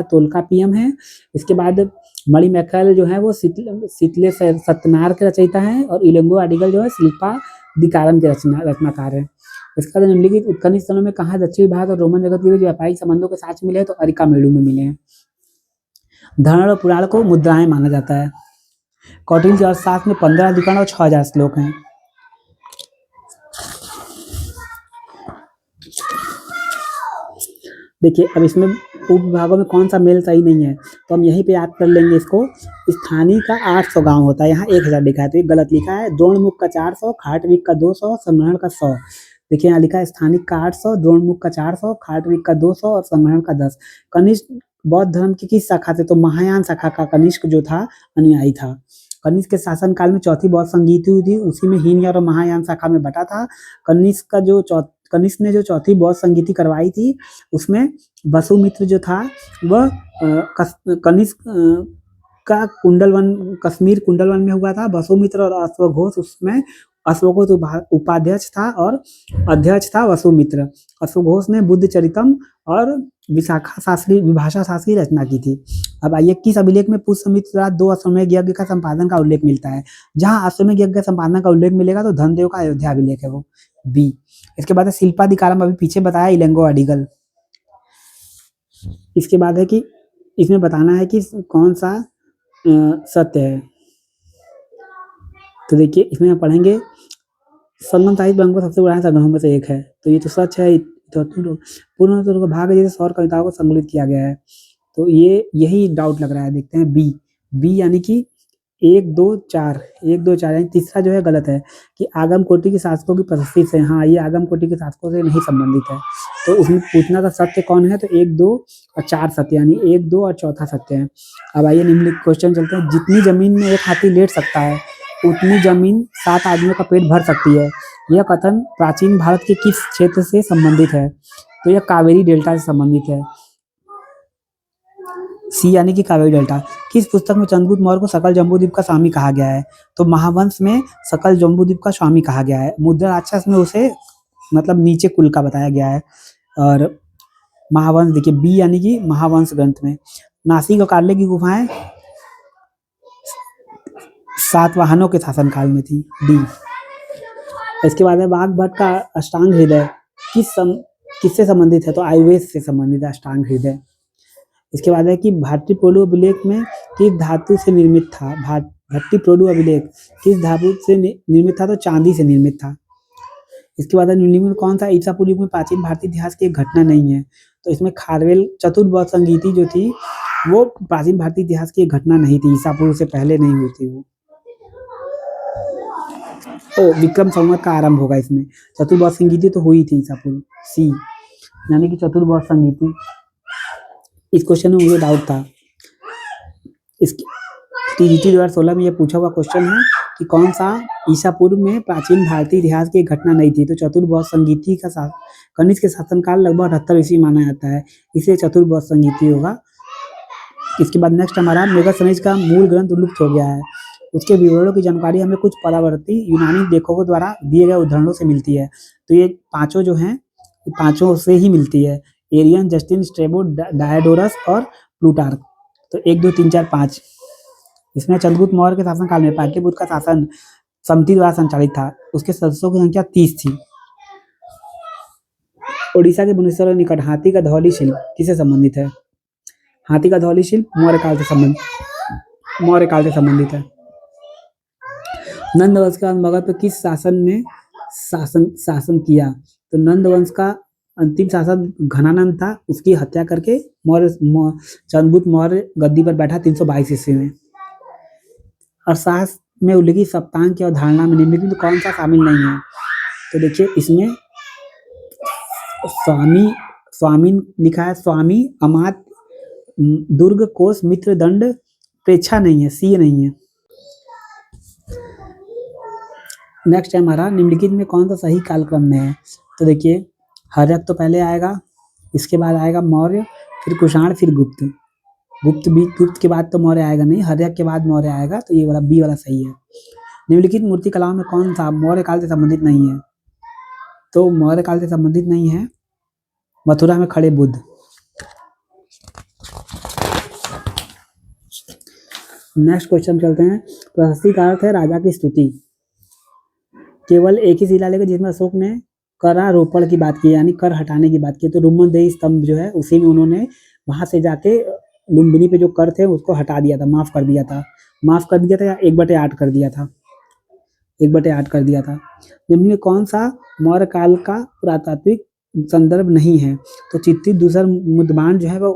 तोल्काप्पियम है। इसके बाद मणि मैखेल जो है वो शीतले सत्यनार के रचयिता हैं और इलेंगो आडिगल जो है शिल्पा दिकारम के रचनाकार है। इसका निम्नलिखित उत्खनन स्थलों में कहाँ दक्षिण भारत और रोमन जगत के बीच व्यापारिक संबंधों के साक्ष्य मिले हैं, तो अरिकामेडू में मिले हैं। धरण और पुराण को मुद्राएं माना जाता है। कौटिल्य के अर्थशास्त्र में 15 अधिकरण और 6000 श्लोक हैं। देखिए अब इसमें उपविभागों में कौन सा मेल सही नहीं है, तो हम यहीं पे याद कर लेंगे इसको। स्थानीय का 800 गांव होता है, यहाँ 1000 लिखा है तो ये गलत लिखा है। द्रोणमुख का 400, खाटविक का 200, संग्रहण का 100। देखिए यहाँ लिखा है स्थानिक का 800, द्रोणमुख का 400, खाटविक का 200 और संग्रहण का 10। कनिष्क बौद्ध धर्म की किस शाखा से, तो महायान शाखा का कनिष्क जो था अनुयायी था। कनिष्क के शासन काल में चौथी बौद्ध संगीति हुई थी, उसी में हीनयान और महायान शाखा में बटा था। कनिष्क ने जो चौथी बौद्ध संगीति करवाई थी उसमें वसुमित्र जो था वह कनिष्क का कश्मीर कुंडलवन में हुआ था। वसुमित्र और अश्वघोष उसमें अश्वघोष उपाध्यक्ष था और अध्यक्ष था वसुमित्र। अश्वघोष ने बुद्ध चरितम और विभाषा शास्त्री रचना की थी। अब आइए किस अभिलेख में पुष्यमित्र द्वारा 2 अश्वमेध यज्ञ का संपादन का उल्लेख मिलता है। जहां अश्वमेध यज्ञ का संपादन का उल्लेख मिलेगा तो धनदेव का अयोध्या अभिलेख है वो बी। इसके बाद है शिल्पादिकारम, अभी पीछे बताया इलेंगो आडिगल। इसके बाद है कि इसमें बताना है कि कौन सा सत्य है। तो देखिए इसमें हम पढ़ेंगे संगम साहित्य बंग सबसे पुराने संग्रहों में से एक है, तो ये तो सच है। पूर्ण भाग जैसे सौर कविताओं को संकलित किया गया है, तो ये यही डाउट लग रहा है। देखते हैं बी यानी कि 1 2 4 यानी तीसरा जो है गलत है कि आगम कोटि के शासकों की प्रशस्ति से। हाँ ये आगम कोटि के शासकों से नहीं संबंधित है, तो उसमें पूछना था सत्य कौन है, तो 1 2 और 4 सत्य, यानी 1 2 और चौथा सत्य है। अब आइए निम्नलिखित क्वेश्चन चलते हैं। जितनी जमीन में एक हाथी लेट सकता है उतनी जमीन 7 आदमियों का पेट भर सकती है। यह कथन प्राचीन भारत के किस क्षेत्र से संबंधित है, तो यह कावेरी डेल्टा से संबंधित है। सी यानी कि कावेरी डेल्टा। किस पुस्तक में चंद्रगुप्त मौर्य को सकल जम्बूद्वीप का स्वामी कहा गया है, तो महावंश में सकल जम्बूद्वीप का स्वामी कहा गया है। मुद्रा राक्षस में उसे मतलब नीचे कुल का बताया गया है। और महावंश देखिए बी यानी कि महावंश ग्रंथ में। नासिक और कार्ले की गुफाएं सातवाहनों के शासनकाल में थी, डी। इसके बाद है वाग्भट का अष्टांग हृदय किससे संबंधित है, तो आयुर्वेद से संबंधित है अष्टांग हृदय। इसके बाद है कि भाट्टिप्रोलु अभिलेख में किस धातु से निर्मित था। भाट्टिप्रोलु अभिलेख किस धातु से निर्मित था, तो चांदी से निर्मित था। इसके बाद निम्नलिखित कौन सा ईसापुर युग में प्राचीन भारतीय इतिहास की एक घटना नहीं है, तो इसमें खारवेल चतुर्बौद्ध संगीति जो थी वो प्राचीन भारतीय इतिहास की एक घटना नहीं थी, ईसापुर से पहले नहीं हुई थी वो। विक्रम संवत का आरंभ होगा इसमें। चतुर्बौद्ध संगीति तो हुई थी ईसापुर, सी यानी कि चतुर्बौद्ध संगीति। इस क्वेश्चन में मुझे डाउट था। इसकी टीजीटी 2016 में ये पूछा हुआ क्वेश्चन है कि कौन सा ईसापुर में प्राचीन भारतीय इतिहास की एक घटना नहीं थी, तो चतुर्बौद्ध संगीति का कनिष्क के शासनकाल लगभग 78 ईस्वी माना जाता है, इसलिए चतुर्बौद्ध संगीति होगा। इसके बाद नेक्स्ट हमारा मेगास्थनीज का मूल ग्रंथ लुप्त हो गया है। उसके विवरणों की जानकारी हमें कुछ परावर्ती यूनानी लेखकों द्वारा दिए गए उदाहरणों से मिलती है, तो ये पांचों जो हैं पांचों से ही मिलती है। एरियन, जस्टिन, स्ट्रेबो, डायोडोरस और प्लूटार्क। तो 1 2 3 4 5। इसमें चंद्रगुप्त मौर्य के शासनकाल में पाटलिपुत्र का शासन समिति द्वारा संचालित था, उसके सदस्यों की संख्या 30 थी। ओडिशा के भुवनेश्वर के निकट हाथी का धौली शिल्प किससे संबंधित है। हाथी का धौली शिल्प मौर्य काल से संबंधित है। नंद वंश के बाद मगध पर किस शासन ने शासन किया, तो नंद वंश का अंतिम शासक घनानंद था, उसकी हत्या करके चंद्रगुप्त मौर्य गद्दी पर बैठा 322 ईस्वी में। अर्थशास्त्र में उल्लिखित सप्तांक की अवधारणा में निम्नलिखित कौन सा शामिल नहीं है, तो देखिए इसमें स्वामी लिखा है, स्वामी, अमात्य, दुर्ग, कोष, मित्र, दंड, प्रेक्षा नहीं है, सी नहीं है। नेक्स्ट है हमारा निम्नलिखित में कौन सा सही कालक्रम में है, तो देखिए हर्यक तो पहले आएगा, इसके बाद आएगा मौर्य, फिर कुषाण, फिर गुप्त। गुप्त के बाद तो मौर्य आएगा नहीं, हर्यक के बाद मौर्य आएगा, तो ये वाला बी वाला सही है। निम्नलिखित मूर्ति कलाओं में कौन सा मौर्य काल से संबंधित नहीं है? तो मौर्य काल से संबंधित नहीं है मथुरा में खड़े बुद्ध। नेक्स्ट क्वेश्चन चलते हैं। प्रशस्ति का अर्थ है राजा की स्तुति। केवल एक ही शिलालेख जिसमें अशोक ने करारोपण की बात की, यानी कर हटाने की बात की, तो रुम्मदेही स्तंभ जो है उसी में उन्होंने वहां से जाके लुम्बिनी पे जो कर थे उसको हटा दिया था, माफ कर दिया था या 1/8 कर दिया था, 1/8 कर दिया था। निम्न में कौन सा मौर्य काल का पुरातात्विक संदर्भ नहीं है? तो चित्ती दूसर मुद्भांड जो है वो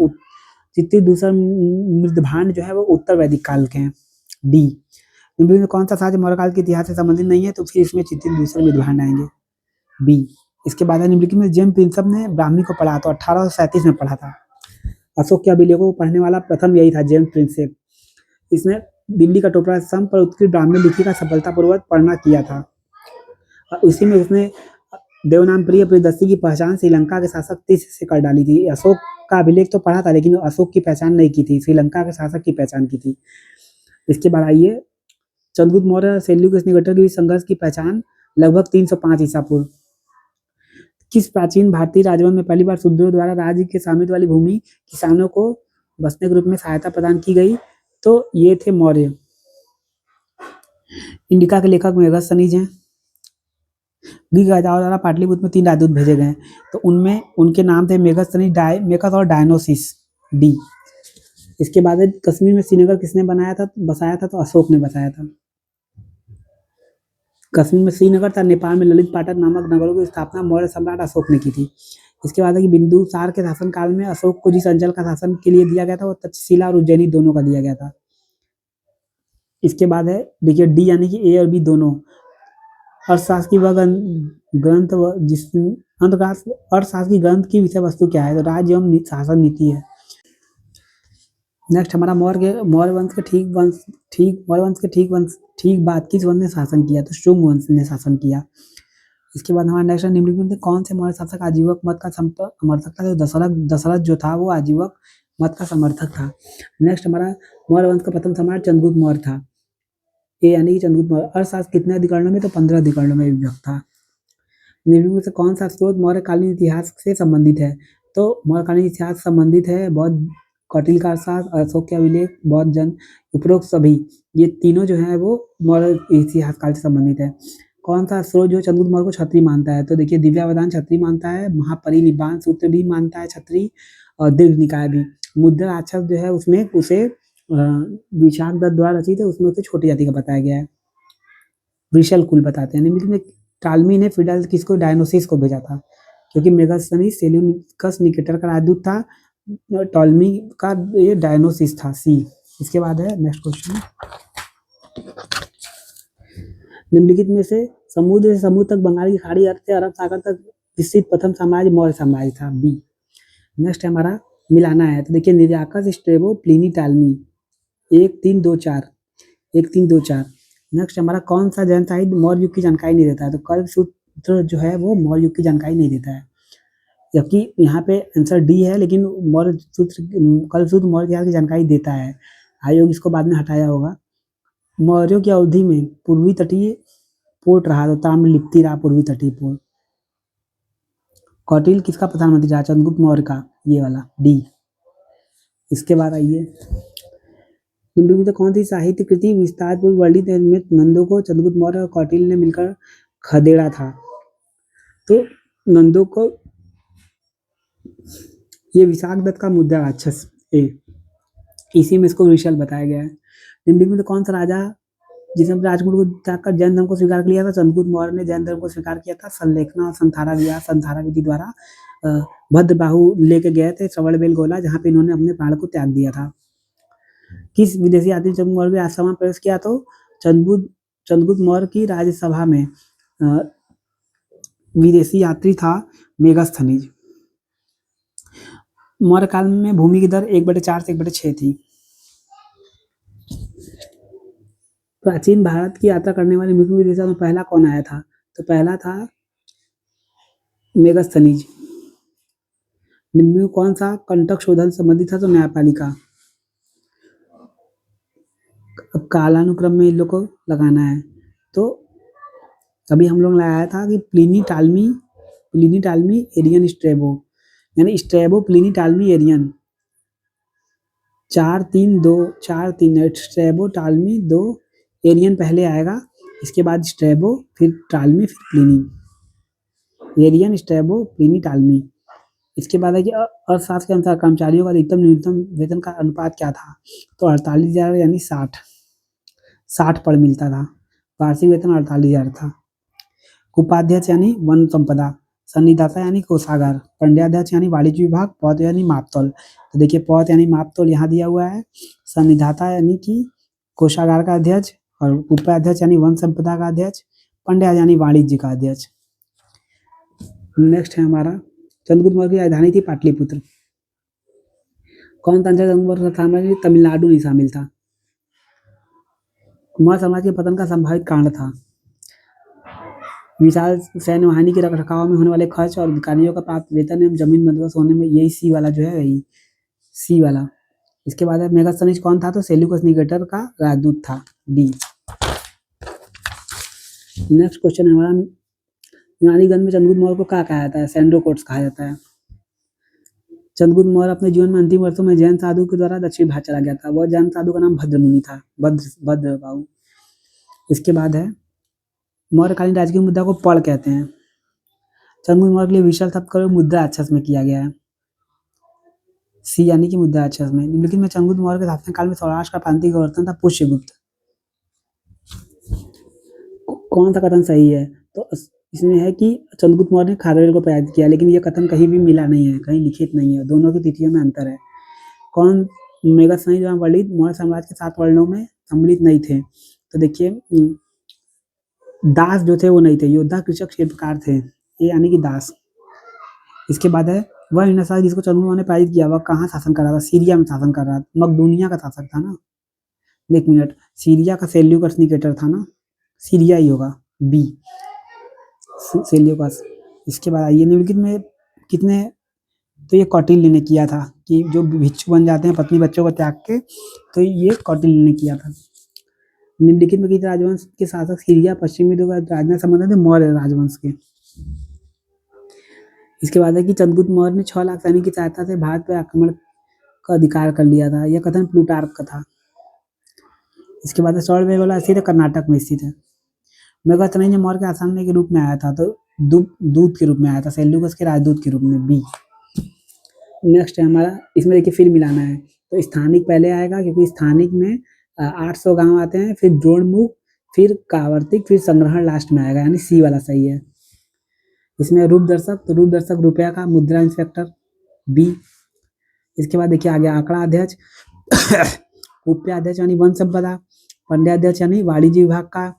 उत्तर वैदिक काल के हैं, डी। निम्न में कौन सा साक्ष्य मौर्य काल के इतिहास से संबंधित नहीं है? तो फिर इसमें चित्ती दूसर मुद्भांड आएंगे, बी। इसके बाद निम्नलिखित में जेम्स प्रिंसप ने ब्राह्मी को पढ़ा, तो 1837 में पढ़ा था। अशोक के अभिलेखों को पढ़ने वाला प्रथम यही था, जेम्स प्रिंसेप। इसने दिल्ली का टोपरा स्तंभ पर उत्कृष्ट ब्राह्मी लिपि का सफलतापूर्वक पढ़ना किया था। उसी में उसने देवनागरी प्रियदर्शी की पहचान श्रीलंका के शासक तीस से कर डाली थी। अशोक का अभिलेख तो पढ़ा था लेकिन अशोक की पहचान नहीं की थी, श्रीलंका के शासक की पहचान की थी। इसके बाद आइए, चंद्रगुप्त मौर्य और सेल्यूकस निकेटर के बीच संघर्ष की पहचान लगभग 305 ईसा पूर्व। किस प्राचीन भारतीय राजवंश में पहली बार शूद्रों द्वारा राज्य के स्वामित्व वाली भूमि किसानों को बसने के रूप में सहायता प्रदान की गई? तो ये थे मौर्य। इंडिका के लेखक मेगास्थनीज हैं। ग्रीक राजाओं द्वारा पाटलिपुत्र में 3 राजदूत भेजे गए, तो उनमें उनके नाम थे मेगास्थनीज, मेकस और डायनोसिस, डी। इसके बाद कश्मीर में श्रीनगर किसने बसाया था? तो अशोक ने बसाया था। कश्मीर में श्रीनगर था, नेपाल में ललित पाटन नामक नगरों की स्थापना मौर्य सम्राट अशोक ने की थी। इसके बाद है कि बिंदुसार के शासनकाल में अशोक को जिस अंचल का शासन के लिए दिया गया था वो तक्षशिला और उज्जैनी दोनों का दिया गया था। इसके बाद है देखिए डी, यानी कि ए और बी दोनों। अर्थशास्त्र की वह ग्रंथ अर्थशास्त्र की ग्रंथ की विषय वस्तु क्या है? तो राज्य एवं शासन नीति है। नेक्स्ट हमारा मौर्य वंश के ठीक बाद किस वंश ने शासन किया? तो शुंग वंश ने शासन किया। इसके बाद हमारा नेक्स्ट निम्नलिखित में कौन से मौर्य शासक आजीवक मत का समर्थक था? तो दशरथ जो था वो आजीवक मत का समर्थक था। नेक्स्ट हमारा मौर्य वंश का प्रथम सम्राट चंद्रगुप्त मौर्य था, ए यानी कि चंद्रगुप्त मौर्य। अर्थशास्त्र कितने अधिकरणों में? तो 15 अधिकरणों में विभक्त था। निम्नलिखित में से कौन सा स्रोत मौर्यकालीन इतिहास से संबंधित है? तो मौर्यकालीन इतिहास संबंधित है बौद्ध कौटिल्य का अर्थशास्त्र, अशोक के अभिलेख, बौद्ध जन, उपरोक्त सभी, ये तीनों जो है वो मौर्य इतिहास काल से संबंधित है। कौन सा स्रोत जो चंद्रगुप्त मौर्य को क्षत्रिय मानता है? तो देखिए दिव्यावधान क्षत्रिय मानता है, महापरिनिब्बाण सूत्र भी मानता है क्षत्रिय, और दीर्घ निकाय भी। मुद्रा अक्षर जो है उसमें उसे विशाख दत्त द्वारा रचित है, उसमें उसे छोटी जाति का बताया गया है। वृषल कुल बताते हैं। निम्नलिखित में टालमी ने फिडल किसको? डायनोसिस को भेजा था, क्योंकि मेगास्थनीज सेल्यूकस निकेटर का राजदूत था, टॉलमी का ये डायनोसिस था, सी। इसके बाद है नेक्स्ट क्वेश्चन, निम्नलिखित में से समुद्र से समुद्र तक बंगाल की खाड़ी से अरब सागर तक विस्तृत प्रथम साम्राज्य मौर्य साम्राज्य था, बी। नेक्स्ट हमारा मिलाना है, तो देखिए निर्याकस, स्ट्रेबो, प्लिनी, टालमी, 1 3 2 4, 1 3 2 4। नेक्स्ट हमारा कौन सा जैन साहित्य मौर्य युग की जानकारी नहीं देता है? तो कल्पसूत्र जो है वो मौर्य युग की जानकारी नहीं देता है, जबकि यहाँ पे आंसर डी है, लेकिन कल्पसूत्र मौर्य इतिहास की जानकारी देता है। आयोग इसको बाद में हटाया होगा। मौर्यों की अवधि में पूर्वी तटीय पोर्ट रहा, तो ताम्रलिप्ति रहा पूर्वी तटीय पोर्ट। कौटिल्य किसका प्रधानमंत्री रहा? चंद्रगुप्त मौर्य का, ये वाला, डी। इसके बाद आइए, निम्नलिखित में कौन सी साहित्य कृति विस्तार पूर्व वर्णित नंदों को चंद्रगुप्त मौर्य और कौटिल्य ने मिलकर खदेड़ा था? तो नंदों को ये विशाख दत्त का मुद्रा राक्षस, ए, इसी में इसको वृषल बताया गया है। निम्नलिखित में कौन सा राजा जिसने राजकुमार को त्यागकर जैन धर्म को स्वीकार कर लिया था? चंद्रगुप्त मौर्य ने जैन धर्म को स्वीकार किया था। संलेखना और संथारा विधि द्वारा भद्रबाहु लेके गए थे श्रवणबेल गोला, जहाँ पे इन्होंने अपने प्राण को त्याग दिया था। किस विदेशी यात्री चंद्रगुप्त मौर्य ने आश्रम में प्रवेश किया? तो चंद्रगुप्त मौर्य की राज्यसभा में विदेशी यात्री था मेगास्थनीज। मौर्य काल में भूमि की दर 1/4 से 1/6 थी। प्राचीन भारत की यात्रा करने वाले मुस्लिम विदेशियों में पहला कौन आया था? तो पहला था मेगास्थनीज। निम्न में कौन सा कंटक शोधन संबंधित था? तो न्यायपालिका। कालानुक्रम में इन लोग को लगाना है। तो अभी हम लोग लगाया था कि प्लिनी टालमी एरियन स्ट्रैबो, यानी Strabo Pliny Ptolemy Arrian 4-3-2 Strabo Ptolemy 2 Arrian पहले आएगा, इसके बाद स्ट्रैबो फिर टालमी फिर Pliny, Arrian Strabo Pliny Ptolemy. इसके बाद है कि अर्थशास्त्र के अनुसार कर्मचारियों का अधिकतम न्यूनतम वेतन का अनुपात क्या था, तो 48,000 यानी 60 पर मिलता था, वार्षिक वेतन 48,000 था। उपाध्यक्ष यानी वन संपदा, संनिधाता यानी कोषागार, पंड्याध्यक्ष यानी वाणिज्य विभाग, पौध यानी मापतौल। तो देखिए पौध यानी मापतौल यहाँ दिया हुआ है, संनिधाता यानी कि कोषागार का अध्यक्ष, और उपाध्यक्ष यानी वन संपदा का अध्यक्ष, पंड्या यानी वाणिज्य का अध्यक्ष। नेक्स्ट है हमारा चंद्रगुप्त मौर्य की राजधानी थी पाटलिपुत्र। कौन सा चंद्रगुप्त मौर्य का साम्राज्य तमिलनाडु नहीं शामिल था। मौर्य साम्राज्य के पतन का संभावित कारण था विशाल सैन्य वाहिनी के रखरखाव में होने वाले खर्च और अधिकारियों का प्राप्त वेतन एवं जमीन बंदोबस्त होने में, यही सी वाला जो है यही सी वाला। इसके बाद मेगास्थनीज कौन था, तो सेल्यूकस निकेटर का राजदूत था, डी। नेक्स्ट क्वेश्चन है हमारा यूनानीगंज में चंद्रगुप्त मौर्य को क्या कहा जाता है, सैंड्रोकोट्स कहा जाता है। चंद्रगुप्त मौर्य अपने जीवन में अंतिम वर्षों में जैन साधु के द्वारा दक्षिण भारत चला गया था। वह जैन साधु का नाम भद्रमुनि था, भद्र बाबू। इसके बाद है मौर्यकालीन राजकीय मुद्रा को पड़ कहते हैं। चंद्रगुप्त मौर्य के लिए विशाल शब्द का मुद्रा अक्षर में किया गया है, सी यानी कि मुद्रा अक्षर में। निम्नलिखित में चंद्रगुप्त मौर्य के शासनकाल में सौराष्ट्र का प्रांतीय गवर्नर था पुष्यगुप्त। कौन सा कथन सही है, तो इसमें है कि चंद्रगुप्त मौर्य ने खारवेल को पराजित किया, लेकिन यह कथन कहीं भी मिला नहीं है, कहीं लिखित नहीं है, दोनों की तिथियों में अंतर है। कौन मेगास्थनीज एवं वलिद मौर्य साम्राज्य के 7 वर्णों में सम्मिलित नहीं थे, तो देखिए दास जो थे वो नहीं थे, योद्धा कृषक शिल्पकार थे, ये यानी कि दास। इसके बाद है वह हिंसा जिसको चंद्रगुप्त मौर्य ने पराजित किया वह कहाँ शासन कर रहा था, सीरिया में शासन कर रहा था, मकदूनिया का शासक था ना। एक मिनट, सीरिया का सेल्यूकस निकेटर था ना, सीरिया ही होगा, बी सेल्यूकस। इसके बाद आइए निम्नलिखित में कितने, तो ये कौटिल्य ने किया था कि जो भिक्षु बन जाते हैं पत्नी बच्चों को त्याग के, तो ये कौटिल्य ने किया था। निम्नलिखित में किस राजवंश के शासक सीरिया पश्चिमी राजनाथ संबंध थे, मौर्य राजवंश के। इसके बाद है कि चंद्रगुप्त मौर्य ने 6 लाख सैनिक की सहायता से भारत पर आक्रमण का अधिकार कर लिया था, यह कथन प्लूटार्क का था। इसके बाद सौरभेगोला स्थित है, कर्नाटक में स्थित है। मेगास्थनीज मौर्य के आस्थान के रूप में आया था, तो दूत के रूप में आया था, सेल्यूकस के राजदूत के रूप में, बी। नेक्स्ट है हमारा, इसमें देखिए फिर मिलाना है, तो स्थानिक पहले आएगा क्योंकि स्थानिक में 800 गांव आते हैं, फिर द्रोणमुख, फिर कावर्तिक, फिर संग्रहण लास्ट में आएगा, यानी सी वाला सही है। इसमें रूप दर्शक, तो रूप दर्शक रुपया का, मुद्रा इंस्पेक्टर, बी। इसके बाद देखिए आगे आंकड़ा अध्यक्ष उपाध्यक्ष यानी वन संपदा, पंड्याध्यक्ष यानी वाणिज्य विभाग का,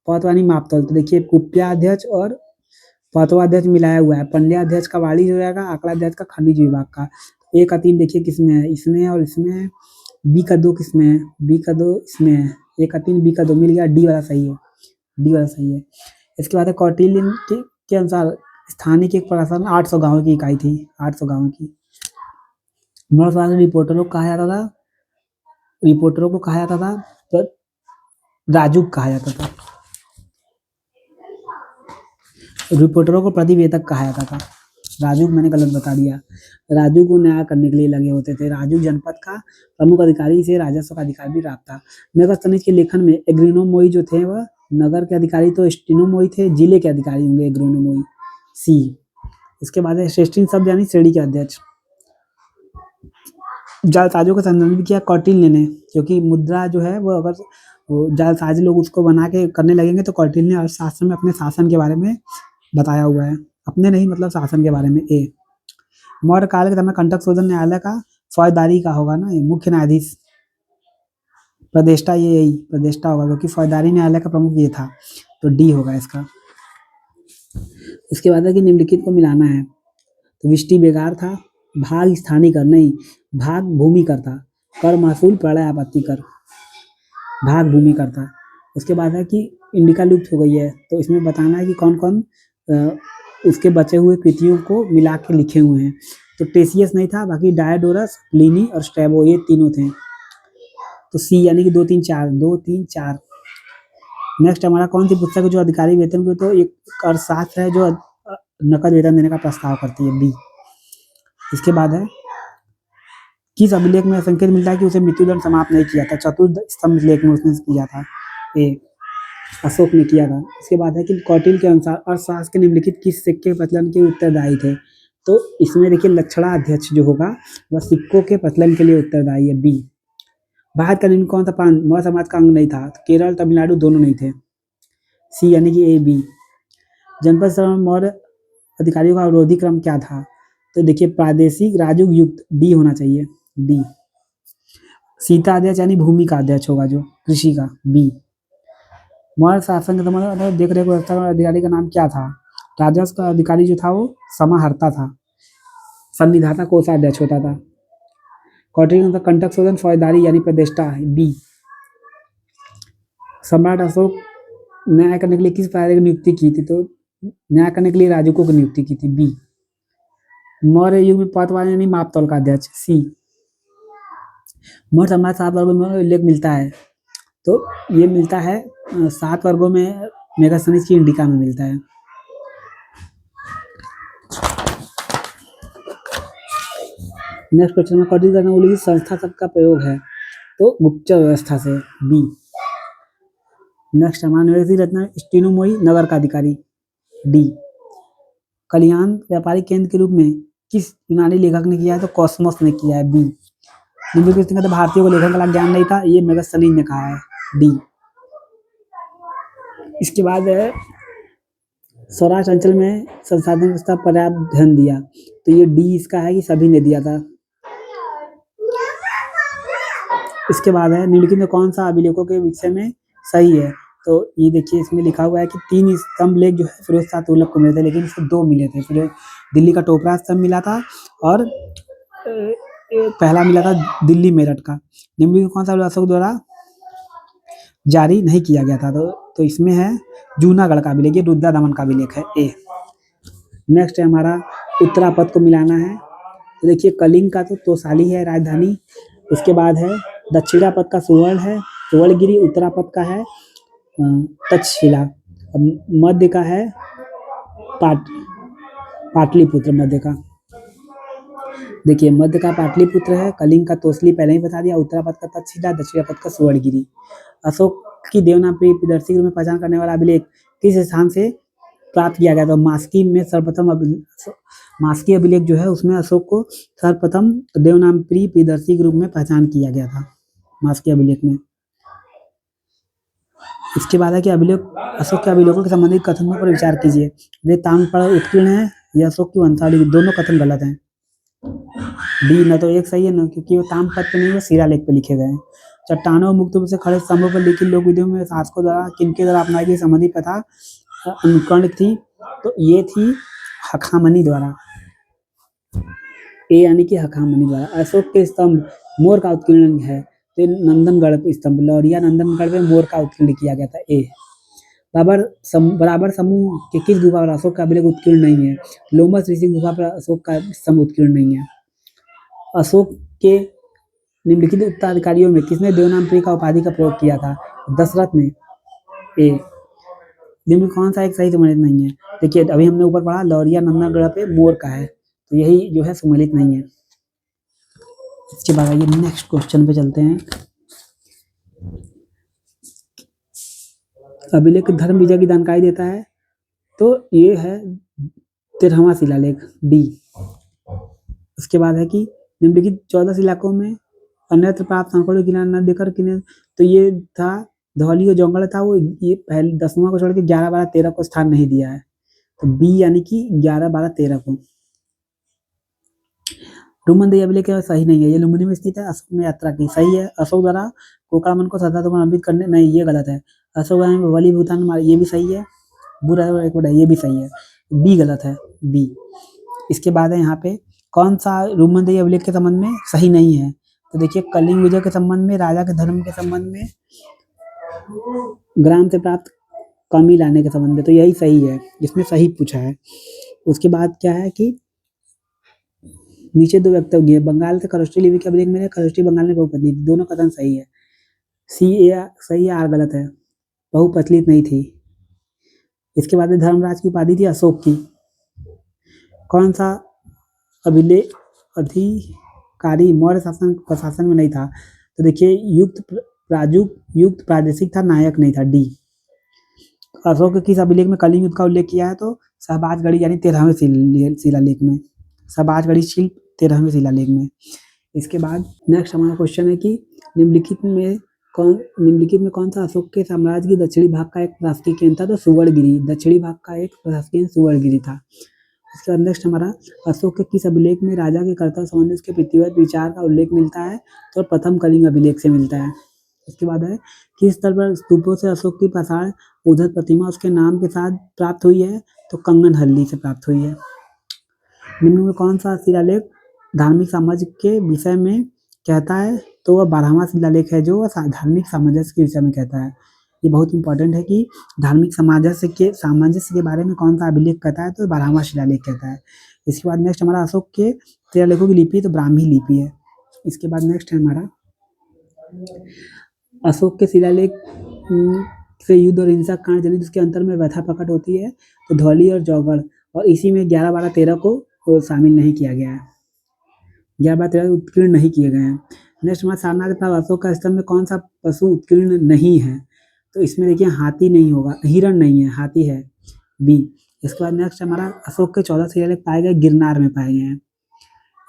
पौध यानी मापतौल। तो देखिए उपाध्यक्ष और पौधवाध्यक्ष मिलाया हुआ है, पंड्याध्यक्ष का वाणिज्य विभाग का, आंकड़ाध्यक्ष का खनिज विभाग का। 1 का 3 देखिए किसमें है, इसमें और इसमें है। बी का 2 किसमें है, बी का 2 इसमें है। 1 का 3 बी का 2 मिल गया, डी वाला सही है, डी वाला सही है। इसके बाद कौटिल्य के अनुसार स्थानिक एक प्रशासन 800 गाँव की इकाई थी, 800 गाँव की। मौर्य साम्राज्य में रिपोर्टरों को कहा जाता था, तो राजुक कहा जाता था, रिपोर्टरों को प्रतिवेदक कहा जाता था। राजुक मैंने गलत बता दिया, राजू को न्याय करने के लिए लगे होते थे। राजू जनपद का प्रमुख अधिकारी से राजस्व का अधिकार भी रखता था। मेगास्थनीज के लेखन में एग्रोनोमोई जो थे वह नगर के अधिकारी, तो स्टेनोमोई थे जिले के अधिकारी होंगे, एग्रोनोमोई, सी। इसके बाद है श्रेष्ठी शब्द यानी श्रेणी के अध्यक्ष। जालसाजों का संदर्भ भी किया कौटिल्य ने, क्योंकि मुद्रा जो है वो अगर जालसाजी लोग उसको बना के करने लगेंगे तो कौटिल्य ने अर्थशास्त्र में अपने शासन के बारे में बताया हुआ है, अपने नहीं मतलब शासन के बारे में। ए मौर्य काल के समय कंटक शोधन न्यायालय का फौजदारी का होगा ना, ये मुख्य न्यायाधीश प्रदेष्टा, ये यही प्रदेष्टा होगा क्योंकि फौजदारी न्यायालय का प्रमुख ये था, तो डी होगा इसका। इसके बाद है कि निम्नलिखित को मिलाना है, तो विष्टि बेगार था, भाग स्थानीय कर नहीं, भाग भूमि कर था, कर महसूल प्रलय आपत्ति कर, भाग भूमि कर था। उसके बाद है कि इंडिका लुप्त हो गई है, तो इसमें बताना है कि कौन कौन उसके बचे हुए कृतियों को मिला के लिखे हुए हैं। तो टेसियस नहीं था, बाकी डायोडोरस, प्लिनी और स्ट्रैबो ये तीनों थे। तो सी यानी कि 2 3 4 2 3 4। नेक्स्ट हमारा कौन सी पुस्तक है जो अधिकारी वेतन को तो एक अर्थशास्त्र है जो नकद वेतन देने का प्रस्ताव करती है, बी। इसके बाद है किस अभिलेख में संकेत मिलता है कि उसे मृत्युदंड समाप्त नहीं किया था, चतुर्थ स्तंभ लेख में उसने किया था, ए अशोक ने किया था। इसके बाद है कि कौटिल्य के अनुसार अर्थशास्त्र के निम्नलिखित किस सिक्के प्रचलन के उत्तरदायी थे, तो इसमें देखिए लक्षणा अध्यक्ष जो होगा वह सिक्कों के प्रचलन के लिए उत्तरदायी है, बी। भारत का निम्न कौन सा प्रांत मौर्य समाज का अंग नहीं था, तो केरल तमिलनाडु दोनों नहीं थे, सी यानी कि ए बी। जनपद स्तर में मौर्य अधिकारियों का अवरोधी क्रम क्या था, तो देखिए प्रादेशिक राजयुग युक्त, डी होना चाहिए, डी। सीता अध्यक्ष यानी भूमि का अध्यक्ष होगा जो कृषि का, बी। मौर्य शासन के समय देख रेख व्यवस्था का अधिकारी का नाम क्या था, राजस्व का अधिकारी जो था वो समाहर्ता था, संविधाता कोषाध्यक्ष होता था। कौटिल्य के अनुसार कंटक शोधन फौजदारी यानी प्रतिष्ठा है, बी। सम्राट अशोक न्याय करने के लिए किस प्राधिकारी की नियुक्ति की थी, तो न्याय करने के लिए राजकों की नियुक्ति की थी, बी। मौर्य युग में पतवान यानी मापतौल का अध्यक्ष, सी। मौर्य सम्राट 7 वर्गों में उल्लेख मिलता है, तो ये मिलता है 7 वर्गों में मेगास्थनीज की इंडिका में मिलता है। नेक्स्ट क्वेश्चन में कौटिल्य करने वाली संस्था शब्द का प्रयोग है, तो गुप्तचर व्यवस्था से, बी। नेक्स्ट हमारा निवेशी रत्न स्टीनोमोई नगर का अधिकारी, डी। कल्याण व्यापारिक केंद्र के रूप में किस यूनानी लेखक ने किया है, तो कॉस्मोस ने किया है, बी। निम्नलिखित में भारतीयों को लेखन कला ज्ञान नहीं था, ये मेगास्थनीज ने कहा है, डी। इसके बाद है सौराष्ट्र अंचल में संसाधन व्यवस्था पर्याप्त ध्यान दिया, तो ये डी इसका है कि सभी ने दिया था। इसके बाद है निम्नलिखित में कौन सा अभिलेखों के विषय में सही है, तो ये देखिए इसमें लिखा हुआ है कि 3 स्तंभ लेख जो है फिरोज शाह तुगलक को मिले थे, लेकिन इसको 2 मिले थे, फिर दिल्ली का टोपरा स्तंभ मिला था और पहला मिला था दिल्ली मेरठ का। निम्नलिखित कौन सा अशोक द्वारा जारी नहीं किया गया था, तो इसमें है जूनागढ़ का अभिलेख, ये रुद्रा दमन का अभिलेख है, ए। नेक्स्ट है हमारा उत्तरापद को मिलाना है, तो देखिए कलिंग का तो तोसाली है राजधानी, उसके बाद है दक्षिणापद का सुवर्ण है सुवर्णगिरी, उत्तरापद का है तक्षशिला, मध्य का है पाटलिपुत्र, मध्य का देखिए मध्य का पाटलिपुत्र है, कलिंग का तोसली पहले ही बता दिया, उत्तरापद का तक्षशिला, दक्षिणापद का सुवर्णगिरी। अशोक की देवनागरी प्रदर्शी में पहचान करने वाला अभिलेख किस स्थान से प्राप्त किया गया था, मास्की में सर्वप्रथम मास्की अभिलेख जो है उसमें अशोक को सर्वप्रथम देवनागरी प्रदर्शी के रूप में पहचान किया गया था, मास्की अभिलेख में। इसके बाद है कि अभिलेख अशोक के अभिलेखों के संबंधित कथनों पर विचार कीजिए, वे ताम्रपत्र उत्कीर्ण है या अशोक की वंशावली, दोनों कथन गलत हैं, डी। न तो एक सही है न, क्योंकि वो ताम्रपत्र नहीं वो शिलालेख पे लिखे गए हैं। चट्टानों और मुक्त रूप से खड़े स्तंभों पर लिखित लोक विधियों में शासकों द्वारा किनके द्वारा अपनाई गई संबंधी प्रथा अनुकरण थी, तो ये थी हखामनी द्वारा, ए यानी कि हखामनी द्वारा। अशोक के स्तंभ मोर का उत्कीर्ण है, तो नंदनगढ़ स्तंभ लौरिया नंदनगढ़ में मोर का उत्कीर्ण किया गया था, ए। बराबर समूह के किस गुफा पर अशोक का अभिलेख उत्कीर्ण नहीं है, लोमस ऋषि गुफा पर अशोक का स्तंभ उत्कीर्ण नहीं है। अशोक के निम्नलिखित उत्तराधिकारियों में किसने देवनागरी का उपाधि का प्रयोग किया था, दशरथ ने, ए। निम्न कौन सा एक सही सम्मिलित नहीं है, देखिए अभी हमने ऊपर पढ़ा लौरिया नंदनगढ़ पे मोर का है, तो यही जो है सम्मिलित नहीं है। इसके बाद आइए नेक्स्ट क्वेश्चन पे चलते हैं। अभिलेख धर्म विजय की जानकारी देता है, तो ये है 13वां शिलालेख, डी। उसके बाद है कि निम्नलिखित 14 शिलालेखों में अन्यत्र प्राप्त अंकों की न देकर किन्हें, तो ये था धौली और जोंगड़ था, वो ये पहले 10वां को छोड़ के 11 12 13 को स्थान नहीं दिया है, तो बी यानी कि 11 12 13 को। रुमनदेही अभिलेख सही नहीं है, ये लुम्बिनी में स्थित है, अशोक ने यात्रा की, सही है। अशोक द्वारा कोकरामन को सदा तो अर्पित करने, नहीं ये गलत है। अशोक वली भूतान मार, ये भी सही है, बुरा एक बड़ा ये भी सही है, बी गलत है, बी। इसके बाद है यहाँ पे कौन सा रुमनदेही अभिलेख के संबंध में सही नहीं है, तो देखिए कलिंग विजय के संबंध में, राजा के धर्म के संबंध में, ग्राम से प्राप्त कमी लाने के संबंध में, तो यही सही है, इसमें सही पूछा है। उसके बाद क्या है कि नीचे 2 वक्तव्य, बंगाल से खरोष्टी लिपि के अभिलेख में खरोष्टी बंगाल में बहुपत्नी, दोनों कथन सही है। सही है, आर गलत है, बहुप्रचलित नहीं थी। इसके बाद धर्मराज की उपाधि थी अशोक की। कौन सा अभिलेख अधिकारी मौर्य शासन प्रशासन में नहीं था? तो देखिए युक्त प्रादेशिक था, नायक नहीं था, डी। अशोक के किस अभिलेख में कलिंग युद्ध का उल्लेख किया है? तो शहबाजगढ़ी यानी 13वें शिलालेख में, शहबाजगढ़ी शिल्प 13वें शिलालेख में। इसके बाद नेक्स्ट हमारा क्वेश्चन है कि निम्नलिखित में कौन सा अशोक के साम्राज्य की दक्षिणी भाग का एक प्रशासकीय केंद्र था? तो सुवर्णगिरी, दक्षिणी भाग का एक प्रशासकीय सुवर्णगिरी था। इसके बाद नेक्स्ट हमारा अशोक के किस अभिलेख में राजा के कर्तव्य संबंधी उसके पृथ्वीगत विचार का उल्लेख मिलता है? तो प्रथम कलिंग अभिलेख से मिलता है। इसके बाद है किस स्थल पर स्तूपों से अशोक की पाषाण उद्धत प्रतिमा उसके नाम के साथ प्राप्त हुई है? तो कंगनहल्ली से प्राप्त हुई है। निम्न में कौन सा शिलालेख धार्मिक सामंजस्य के विषय में कहता है? तो वह 12वां शिलालेख है जो धार्मिक सामंजस्य के विषय में कहता है। ये बहुत इंपॉर्टेंट है कि धार्मिक सामंजस्य के बारे में कौन सा अभिलेख कहता है? तो 12वां शिलालेख कहता है। इसके बाद नेक्स्ट हमारा अशोक के शिलालेखों की लिपि, तो ब्राह्मी लिपि है। इसके बाद नेक्स्ट है हमारा अशोक के शिलालेख से युद्ध और हिंसा कांड जनित उसके अंतर में व्यथा प्रकट होती है? तो धौली और जौगढ़, और इसी में 11, 12, 13 को शामिल नहीं किया गया है। 11, 12, 13 उत्कीर्ण नहीं किए गए हैं। नेक्स्ट हमारा सारनाथ तथा अशोक का स्तंभ में कौन सा पशु उत्कीर्ण नहीं है? तो इसमें देखिए हाथी नहीं होगा, हिरण नहीं है, हाथी है, बी। इसके बाद नेक्स्ट हमारा अशोक के 14 शिलालेख पाए गए गिरनार में पाए गए हैं।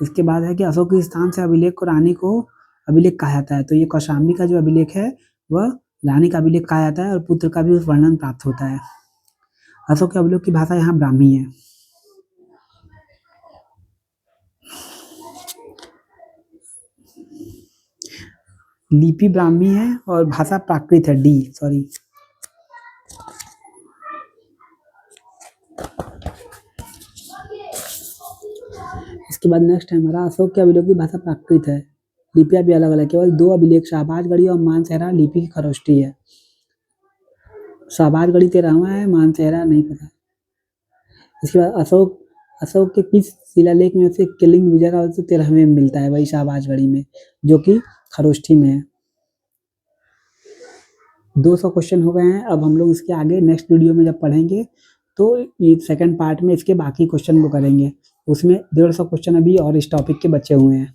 इसके बाद है कि अशोक के स्थान से अभिलेख को रानी को अभिलेख कहा जाता है? तो ये कौशाम्बी का जो अभिलेख है वह रानी का अभिलेख कहा जाता है और पुत्र का भी उस वर्णन प्राप्त होता है। अशोक के अभिलेख की भाषा यहाँ ब्राह्मी है। लिपि ब्राह्मी है और भाषा प्राकृत है, डी, सॉरी। इसके बाद नेक्स्ट है हमारा अशोक के अभिलेख की भाषा प्राकृत है, लिपियां भी अलग अलग, केवल 2 अभिलेख शहबाजगढ़ी और मानसेहरा लिपि की खरोष्टी है। शहबाजगढ़ी 13वां है, मानसेहरा नहीं पता। इसके बाद अशोक के किस शिलालेख में से कलिंग विजय का 13वें में मिलता है? वही शहबाजगढ़ी में, जो कि खरोष्ठी में है। 200 क्वेश्चन हो गए हैं। अब हम लोग इसके आगे नेक्स्ट वीडियो में जब पढ़ेंगे तो ये सेकंड पार्ट में इसके बाकी क्वेश्चन को करेंगे। उसमें 150 क्वेश्चन अभी और इस टॉपिक के बचे हुए हैं।